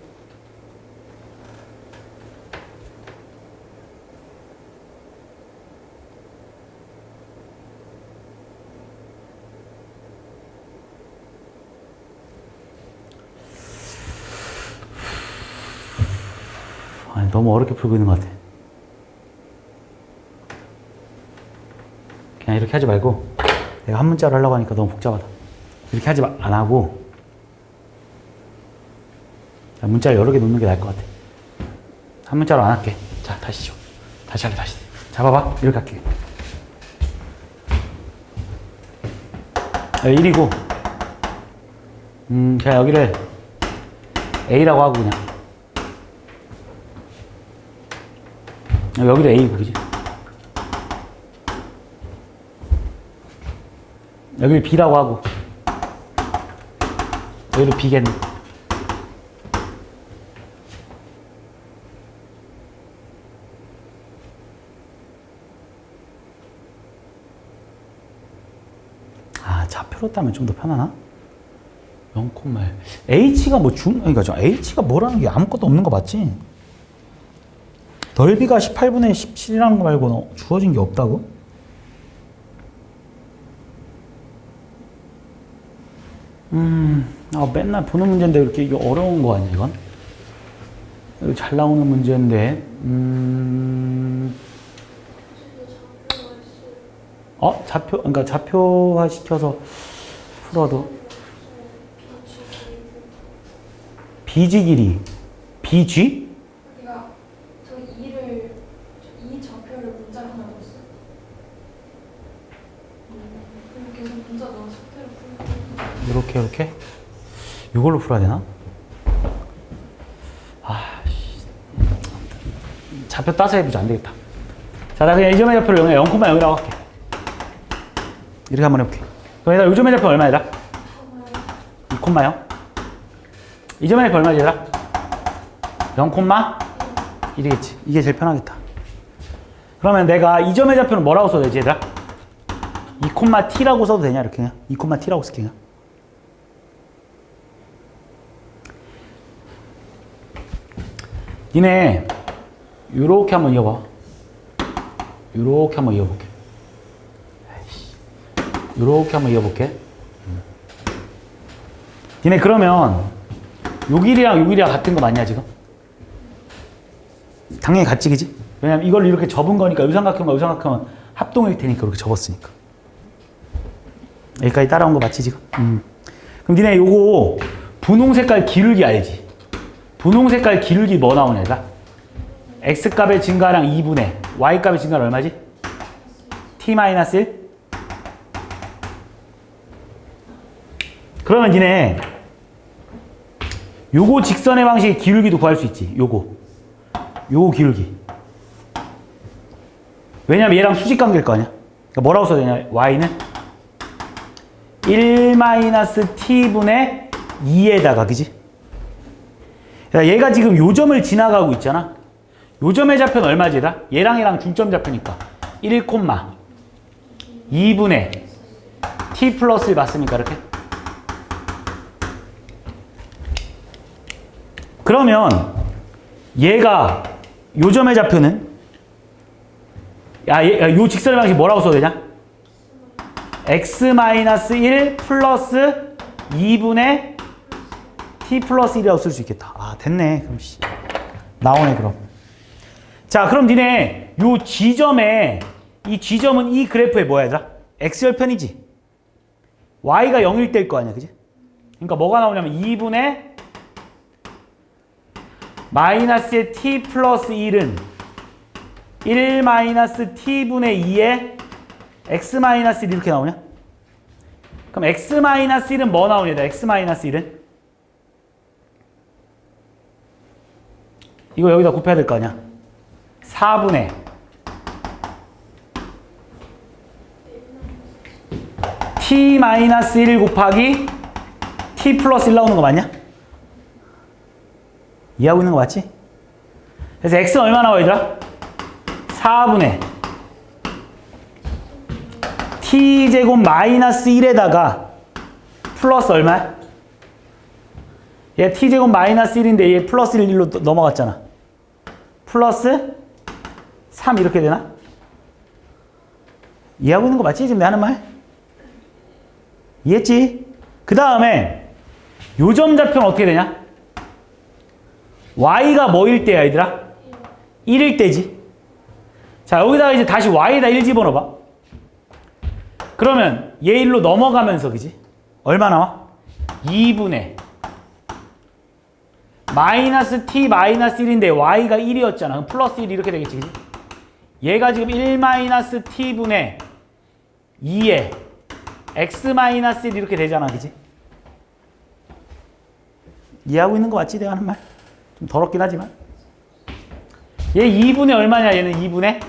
아니, 너무 어렵게 풀고 있는 것 같아. 그냥 이렇게 하지 말고, 내가 한 문자로 하려고 하니까 너무 복잡하다. 이렇게 하지 안 하고, 문자를 여러 개 놓는 게 나을 것 같아. 한 문자로 안 할게. 자, 다시 줘. 다시 할게, 다시. 잡아봐. 이렇게 할게. 1이고, 그냥 여기를 A라고 하고, 그냥. 여기도 A고, 그지? 여기를 B라고 하고, 여기도 B겠네. 아, 좌표로 따면 좀 더 편하나? 0,1. H가 뭐 그러니까 저 H가 뭐라는 게 아무것도 없는 거 맞지? 넓이가 18분의 17이라는 거 말고 주어진 게 없다고? 맨날 보는 문제인데 이렇게 이게 어려운 거 아니야, 이건? 이거 잘 나오는 문제인데, 그러니까 좌표화 시켜서 풀어도. BG 길이. BG? 우리가 저 2 좌표를 문자로 하나 넣었어. 계속 문자 넣어서 숙제를 풀고. 이렇게 이걸로 풀어야 되나? 좌표 따서 해보자. 안 되겠다. 자, 나 그냥 이 점의 좌표를 0,0이라고 할게. 이렇게 한번 해볼게. 그럼 얘들아, 이 점의 좌표 얼마야, 얘들아? 2,0? 이 점의 좌표 얼마지, 얘들아? 0,1이겠지. 이게 제일 편하겠다. 그러면 내가 이 점의 좌표는 뭐라고 써도 되지, 얘들아? 2,t라고 써도 되냐, 이렇게 그냥? 2,t라고 쓸게, 그냥. 니네 요렇게 한번 이어봐. 요렇게 한번 이어볼게. 요렇게 한번 이어볼게. 니네 그러면 요 길이랑 요 길이랑 같은 거 맞냐 지금? 당연히 같지, 그지? 왜냐면 이걸 이렇게 접은 거니까 의삼각형과 의삼각형은 합동일 테니까 그렇게 접었으니까. 여기까지 따라온 거 맞지 지금? 그럼 니네 요거 분홍 색깔 기울기 알지? 분홍 색깔 기울기 뭐 나오냐 얘가? x값의 증가랑 2분의 y값의 증가는 얼마지? t-1? 그러면 니네 요거 직선의 방식의 기울기도 구할 수 있지. 요거 기울기. 왜냐면 얘랑 수직관계일 거 아니야. 그러니까 뭐라고 써야 되냐? y는 1-t분의 2에다가 그지? 얘가 지금 요점을 지나가고 있잖아. 요점의 좌표는 얼마지? 얘랑 중점 좌표니까 1,2분의 t 플러스 1 맞습니까? 이렇게? 그러면 얘가 요점의 좌표는 요 직선의 방식 뭐라고 써야 되냐? x-1 플러스 2분의 t 플러스 1이라고 쓸 수 있겠다. 아 됐네. 그럼 나오네 그럼. 자 그럼 니네 요 지점에 이 지점은 이 그래프에 뭐야 얘들아? x열편이지. y가 0일 때일 거 아니야 그지? 그러니까 뭐가 나오냐면 2분의 마이너스의 t 플러스 1은 1-t분의 2에 x-1 이렇게 나오냐? 그럼 x-1은 뭐 나오냐? x-1은 이거 여기다 곱해야 될 거 아니야? 4분의 t-1 곱하기 t 플러스 1 나오는 거 맞냐? 이해하고 있는 거 맞지? 그래서 x는 얼마 나와 얘들아? 4분의 t제곱 마이너스 1에다가 플러스 얼마야? 얘 t제곱 마이너스 1인데 얘 플러스 1로 넘어갔잖아. 플러스 3 이렇게 되나? 이해하고 있는 거 맞지? 지금 내 하는 말? 이해했지? 그 다음에 요점 좌표는 어떻게 되냐? y가 뭐일 때야 얘들아? 1일 때지. 자 여기다가 이제 다시 y에다 1 집어넣어봐. 그러면 얘 1로 넘어가면서 그지? 얼마 나와? 2분의 마이너스 t 마이너스 1인데 y가 1이었잖아. 그럼 플러스 1 이렇게 되겠지 그지? 얘가 지금 1 마이너스 t분의 2에 x 마이너스 1 이렇게 되잖아 그지? 이해하고 있는 거 맞지? 내가 하는 말? 좀 더럽긴 하지만 얘 2분의 얼마냐? 얘는 2분의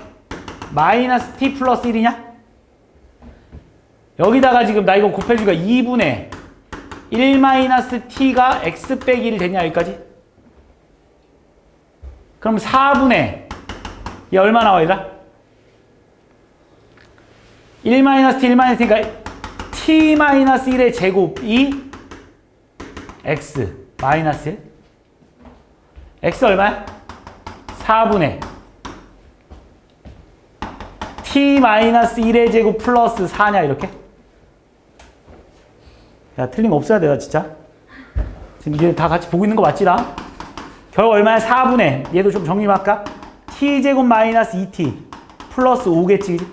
마이너스 t 플러스 1이냐? 여기다가 지금 나 이거 곱해주니까 2분의 1 마이너스 t가 x 빼기 1 되냐 여기까지? 그럼 4분의 얘 얼마 나와 얘들아? 1 마이너스 t 1 마이너스 t니까 t 마이너스 1의 제곱이 x 마이너스 1 x 얼마야? 4분의 t 마이너스 1의 제곱 플러스 4냐 이렇게? 야 틀린 거 없어야 돼요 진짜. 지금 이게 다 같이 보고 있는 거 맞지 나? 결국 얼마야? 4분의 얘도 좀 정리 좀 할까? t 제곱 마이너스 2t 플러스 5겠지 그치?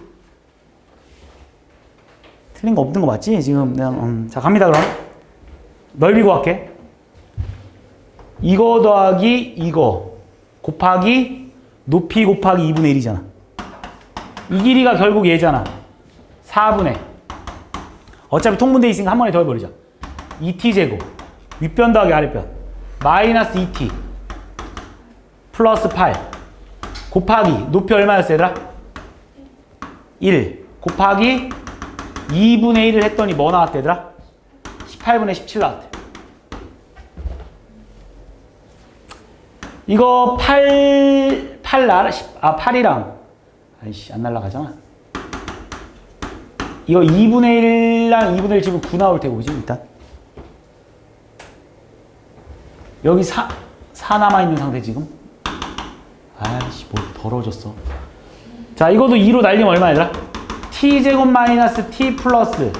틀린 거 없는 거 맞지? 지금 내가 자 갑니다 그럼. 넓이고 할게. 이거 더하기 이거 곱하기 높이 곱하기 2분의 1이잖아. 이 길이가 결국 얘잖아. 4분의 어차피 통분돼 있으니까 한 번에 더해버리자. 2t제곱 윗변 더하기 아랫변 마이너스 2t 플러스 8 곱하기 높이 얼마였어 얘들아? 1 곱하기 2분의 1을 했더니 뭐 나왔대 얘들아? 18분의 17 나왔대. 이거 8이랑 아이씨 안 날라가잖아. 이거 2분의 1랑 2분의 1 지금 9 나올 테고 그지 일단. 여기 4 남아있는 상태 지금. 아이씨 뭐 더러워졌어. 자 이것도 2로 날리면 얼마 얘들아? t제곱 마이너스 t 플러스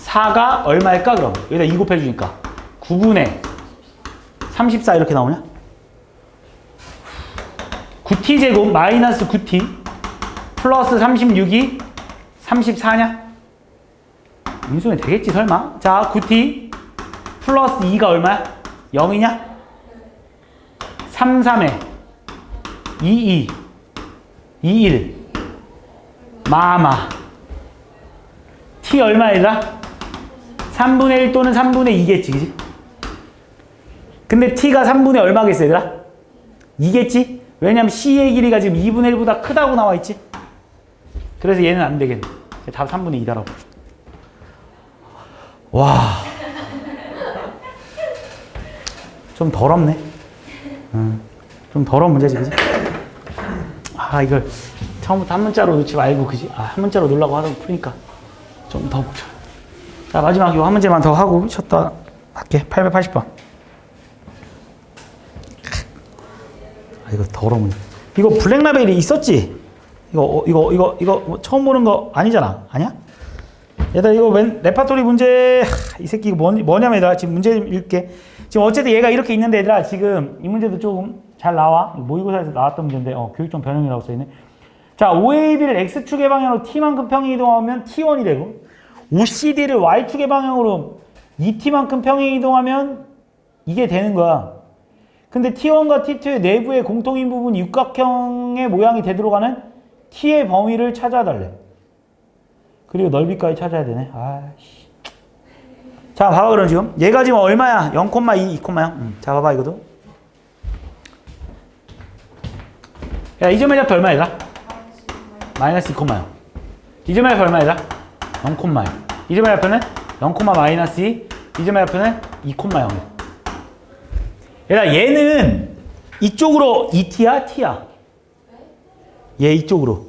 4가 얼마일까 그럼? 여기다 2 곱해주니까 9분의 34 이렇게 나오냐? 9t제곱 마이너스 9t 플러스 36이 34냐? 인수는 되겠지 설마? 자 9t 플러스 2가 얼마야? 0이냐? 3, 3에 2, 2, 2, 1 마마 t 얼마이더라? 3분의 1 또는 3분의 2겠지 그지? 근데 t가 3분의 얼마겠어 얘들아? 2겠지? 왜냐면 c의 길이가 지금 2분의 1보다 크다고 나와있지? 그래서 얘는 안 되겠네. 답 3분의 2다라고. 와. 좀 더럽네. 좀 더러운 문제지, 그지? 아, 이걸 처음부터 한 문자로 넣지 말고, 그지? 아, 한 문자로 넣으려고 하다 푸니까 좀 더 보자. 자, 마지막 이 한 문제만 더 하고 쉬었다 할게. 880번. 아, 이거 더러운 문제. 이거 블랙 라벨이 있었지? 이거 뭐 처음 보는 거 아니잖아. 아니야? 얘들아 이거 웬 레파토리 문제 이 새끼 이거 뭐냐면 얘들아 지금 문제 좀 읽게. 지금 어쨌든 얘가 이렇게 있는데 얘들아 지금 이 문제도 조금 잘 나와. 모의고사에서 나왔던 문제인데 교육청 변형이라고 써있네. 자 5AB를 X축의 방향으로 T만큼 평행 이동하면 T1이 되고 OCD를 Y축의 방향으로 2T만큼 평행 이동하면 이게 되는 거야. 근데 T1과 T2의 내부의 공통인 부분이 육각형의 모양이 되도록 하는 T의 범위를 찾아달래. 그리고 넓이까지 찾아야 되네. 아씨. 자, 봐봐, 그럼 지금. 얘가 지금 얼마야? 0,2, 2,0. 자, 봐봐, 이거도. 야, 이 점의 좌표 얼마야? 마이너스 2,0. 이 점의 좌표 얼마야? 0,0. 이 점의 좌표는 0, 마이너스 2. 이 점의 좌표는 2,0. 얘들아, 얘는 이쪽으로 2t야? t야? 얘 이쪽으로.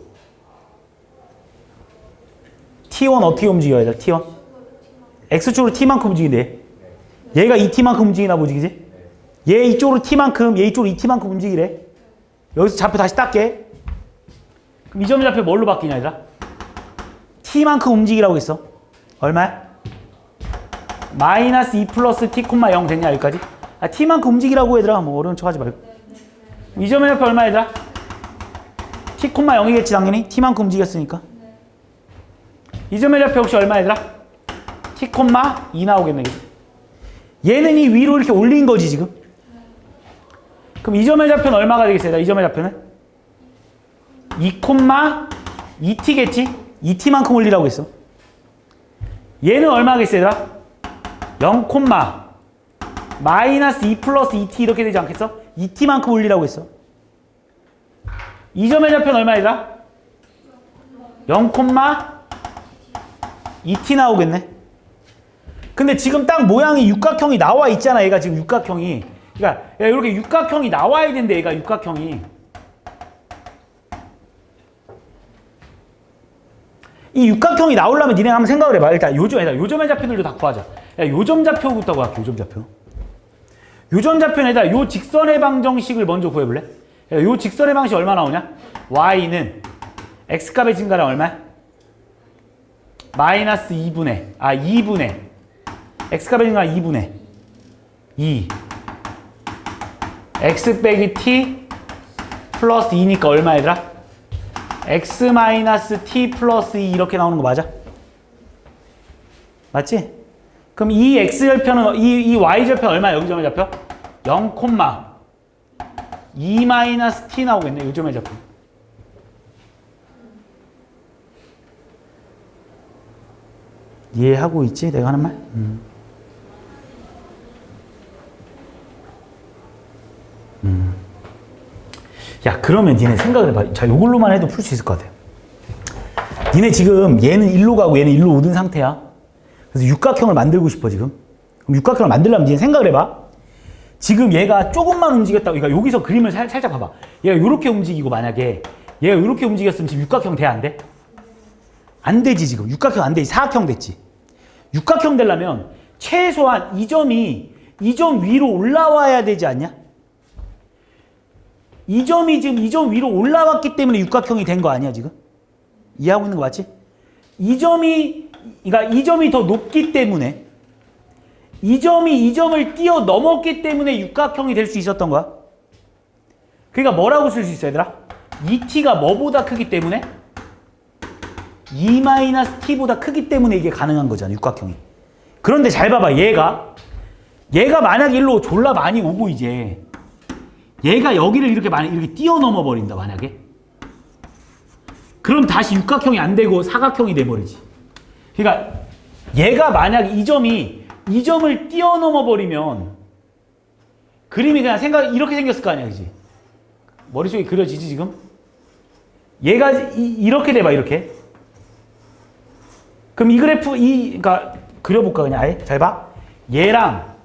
T1 어떻게 움직여야 돼? T1? X쪽으로 T만큼 움직이네. 얘가 2T만큼 움직이나 보지, 그지? 얘 이쪽으로 T만큼, 얘 이쪽으로 2T만큼 움직이래. 여기서 좌표 다시 닦게. 그럼 이 점의 좌표 뭘로 바뀌냐, 얘들아? T만큼 움직이라고 했어. 얼마야? 마이너스 2 플러스 T, 0 됐냐, 여기까지? 아, T만큼 움직이라고 얘들아. 뭐 어려운 척 하지 말고. 이 점의 좌표 얼마 얘들아? T, 0이겠지, 당연히. T만큼 움직였으니까. 이 점의 좌표 혹시 얼마 얘들아? T, 2 나오겠네. 그치? 얘는 이 위로 이렇게 올린 거지 지금. 그럼 이 점의 좌표는 얼마가 되겠어요? 이 점의 좌표는 2, 2t겠지? 2t만큼 올리라고 했어. 얘는 얼마겠어요 얘들아? 0, 마이너스 2 플러스 2t 이렇게 되지 않겠어? 2t만큼 올리라고 했어. 이 점의 좌표는 얼마 얘들아? 0, 2t 나오겠네. 근데 지금 딱 모양이 육각형이 나와 있잖아. 얘가 지금 육각형이. 그러니까 이렇게 육각형이 나와야 되는데 얘가 육각형이. 이 육각형이 나오려면 니네 한번 생각을 해봐. 일단 요점의 좌표들도 다 구하자. 야, 요점 좌표부터 구할게. 요점 좌표. 요점 좌표는 요 직선의 방정식을 먼저 구해볼래? 야, 요 직선의 방식 얼마 나오냐? y는 x값의 증가량 얼마야? 마이너스 2분의 x값의 증가량 2분의 2 x 빼기 t 플러스 2니까 얼마 얘들아? x 마이너스 t 플러스 2 이렇게 나오는 거 맞아? 맞지? 그럼 이 x절표는 이 y절표 얼마야? 여기 점의 좌표? 0, 2 마이너스 t 나오겠네. 요 점의 좌표. 이해하고 있지? 내가 하는 말? 야, 그러면 니네 생각을 해봐. 자, 요걸로만 해도 풀 수 있을 것 같아. 니네 지금 얘는 1로 가고 얘는 1로 오는 상태야. 그래서 육각형을 만들고 싶어, 지금. 그럼 육각형을 만들려면 니네 생각을 해봐. 지금 얘가 조금만 움직였다고, 그러니까 여기서 그림을 살짝 봐봐. 얘가 이렇게 움직이고 만약에 얘가 이렇게 움직였으면 지금 육각형 돼, 안 돼? 안 되지, 지금. 육각형 안 되지. 사각형 됐지. 육각형 되려면 최소한 이 점이 이 점 위로 올라와야 되지 않냐? 이 점이 지금 이 점 위로 올라왔기 때문에 육각형이 된 거 아니야, 지금? 이해하고 있는 거 맞지? 그러니까 이 점이 더 높기 때문에 이 점이 이 점을 뛰어넘었기 때문에 육각형이 될 수 있었던 거야. 그러니까 뭐라고 쓸 수 있어 얘들아? 2t가 뭐보다 크기 때문에? 2-t보다 크기 때문에 이게 가능한 거잖아 육각형이. 그런데 잘 봐봐 얘가 만약에 일로 졸라 많이 오고 이제 얘가 여기를 이렇게 뛰어넘어 버린다 만약에. 그럼 다시 육각형이 안 되고 사각형이 돼 버리지. 그러니까 얘가 만약 이 점을 뛰어넘어 버리면 그림이 그냥 이렇게 생겼을 거 아니야, 그지? 머릿속에 그려지지 지금? 얘가 이렇게 돼봐 이렇게. 그럼 이 그래프 그러니까 그려볼까 그냥 아예 잘 봐. 얘랑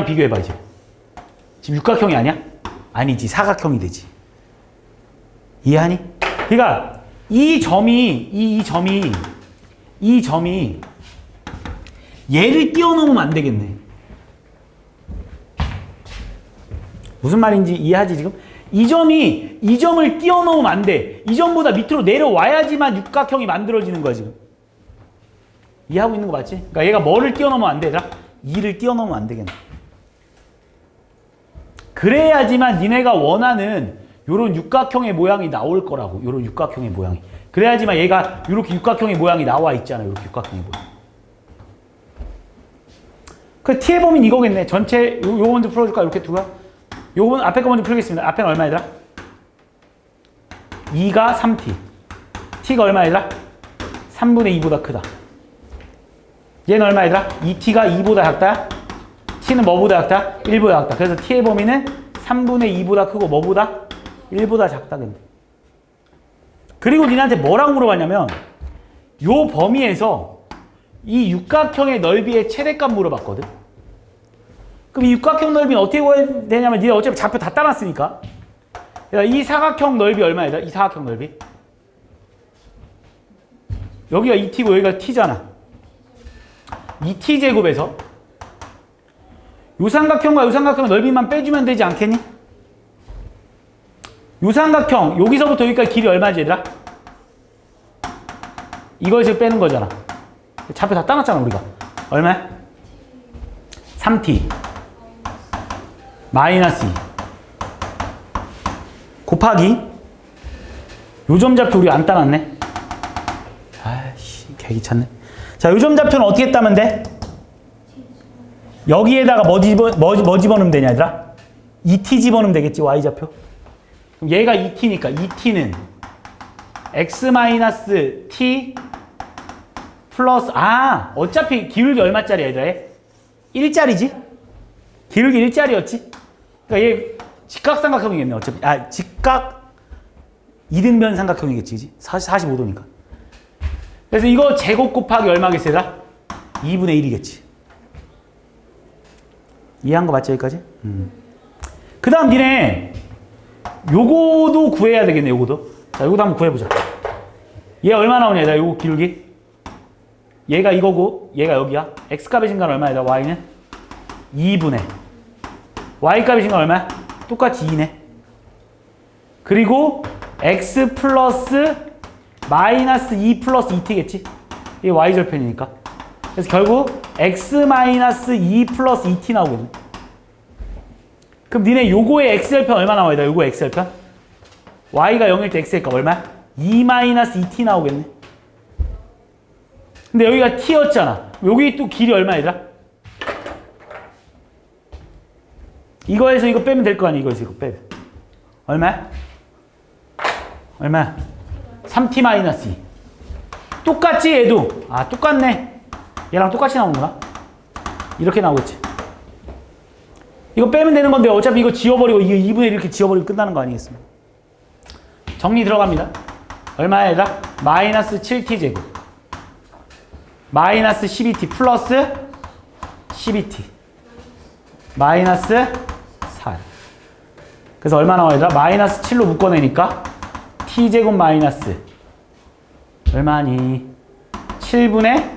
비교해봐 이제. 지금 육각형이 아니야? 아니지 사각형이 되지. 이해하니? 그러니까 이 점이 얘를 뛰어넘으면 안 되겠네. 무슨 말인지 이해하지 지금? 이 점을 뛰어넘으면 안 돼. 이 점보다 밑으로 내려와야지만 육각형이 만들어지는 거야 지금. 이해하고 있는 거 맞지? 그러니까 얘가 뭐를 뛰어넘으면 안 되더라? 2를 뛰어넘으면 안 되겠네. 그래야지만 니네가 원하는 요런 육각형의 모양이 나올 거라고. 요런 육각형의 모양이. 그래야지만 얘가 요렇게 육각형의 모양이 나와 있잖아. 요렇게 육각형의 모양. 그 t의 범위는 이거겠네. 전체 요 먼저 풀어줄까? 이렇게 두가. 요건 앞에 거 먼저 풀겠습니다. 앞에는 얼마 얘들아? 2가 3t. t가 얼마 얘들아? 3분의 2보다 크다. 얘는 얼마 얘들아? 2t가 2보다 작다. t는 뭐보다 작다? 1보다 작다. 그래서 t의 범위는 3분의 2보다 크고 뭐보다? 1보다 작다. 근데. 그리고 니네한테 뭐라고 물어봤냐면 요 범위에서 이 육각형의 넓이의 최대값 물어봤거든. 그럼 이 육각형 넓이는 어떻게 구해야 되냐면 니네 어차피 좌표 다 따놨으니까 이 사각형 넓이 얼마야? 이 사각형 넓이 여기가 2t고 여기가 t잖아. 2t제곱에서 요 삼각형과 요 삼각형 넓이만 빼주면 되지 않겠니? 요 삼각형 여기서부터 여기까지 길이 얼마지 얘들아? 이걸 지금 빼는 거잖아. 좌표 다 따놨잖아 우리가. 얼마야? 3t 마이너스 2 곱하기 요 점 좌표 우리 안 따놨네. 아이씨 개귀찮네. 자, 요 점 좌표는 어떻게 따면 돼? 여기에다가 뭐 집어넣으면 되냐 얘들아? 2t 집어넣으면 되겠지 y좌표. 그럼 얘가 2t니까 2t는 x-t 플러스 어차피 기울기 얼마짜리야 얘들아? 1짜리지? 기울기 1짜리였지? 그러니까 얘 직각삼각형이겠네 어차피. 직각 이등변 삼각형이겠지, 그지? 45도니까. 그래서 이거 제곱 곱하기 얼마겠어, 얘들아? 2분의 1이겠지. 이해한 거 맞지, 여기까지? 그 다음 니네 요거도 구해야 되겠네, 요거도. 자, 요거도 한번 구해보자. 얘 얼마 나오냐, 얘들아, 요거 기울기? 얘가 이거고, 얘가 여기야. x값의 증가는 얼마야, 얘들아? y는? 2분의. y값의 증가는 얼마야? 똑같이 2네. 그리고 x 플러스 마이너스 2 플러스 2t겠지? 이게 y절편이니까. 그래서 결국 x 마이너스 2 플러스 2t 나오거든. 그럼 니네 요거의 x절편 얼마 나와야 돼? 요거 x절편? y가 0일 때 x의 값 얼마야? 2 마이너스 2t 나오겠네. 근데 여기가 t였잖아. 여기 또 길이 얼마야, 얘들아? 이거에서 이거 빼면 될 거 아니야, 이거에서 이거 빼면. 얼마야? 얼마야? 3t 마이너스 2. 똑같지, 얘도? 똑같네. 얘랑 똑같이 나오는구나. 이렇게 나오겠지. 이거 빼면 되는 건데 어차피 이거 지워버리고 이거 2분의 1 이렇게 지워버리고 끝나는 거 아니겠습니까? 정리 들어갑니다. 얼마야, 얘들아? 마이너스 7t 제곱. 마이너스 12t 플러스 12t. 마이너스 4. 그래서 얼마 나와야 되나? 마이너스 7로 묶어내니까 t제곱 마이너스 얼마니? 7분의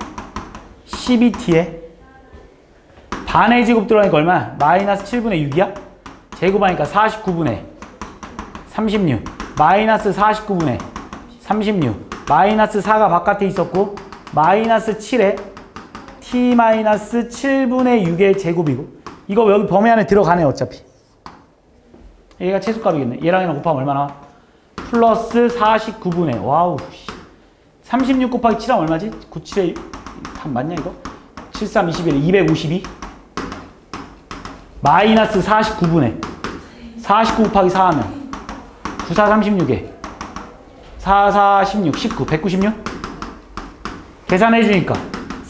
12t에 반의 제곱 들어가니까 얼마야? 마이너스 7분의 6이야? 제곱하니까 49분의 36 마이너스 49분의 36 마이너스 4가 바깥에 있었고 마이너스 7에 t 마이너스 7분의 6의 제곱이고 이거 여기 범위 안에 들어가네 어차피. 얘가 최소값이겠네. 얘랑 얘랑 곱하면 얼마나? 플러스 49분의 와우 36 곱하기 7하면 얼마지? 97에 답 맞냐 이거? 73, 21, 252 마이너스 49분의 49 곱하기 4 하면 94, 36에 4, 4, 16, 19, 196 계산해 주니까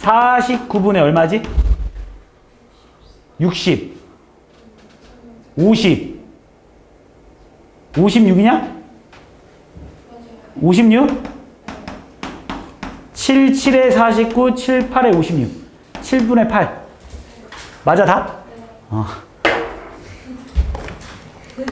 49분의 얼마지? 60 50 56이냐? 맞아요. 56? 7, 7에 49, 7, 8에 56 7분의 8 맞아 답? 네. 어.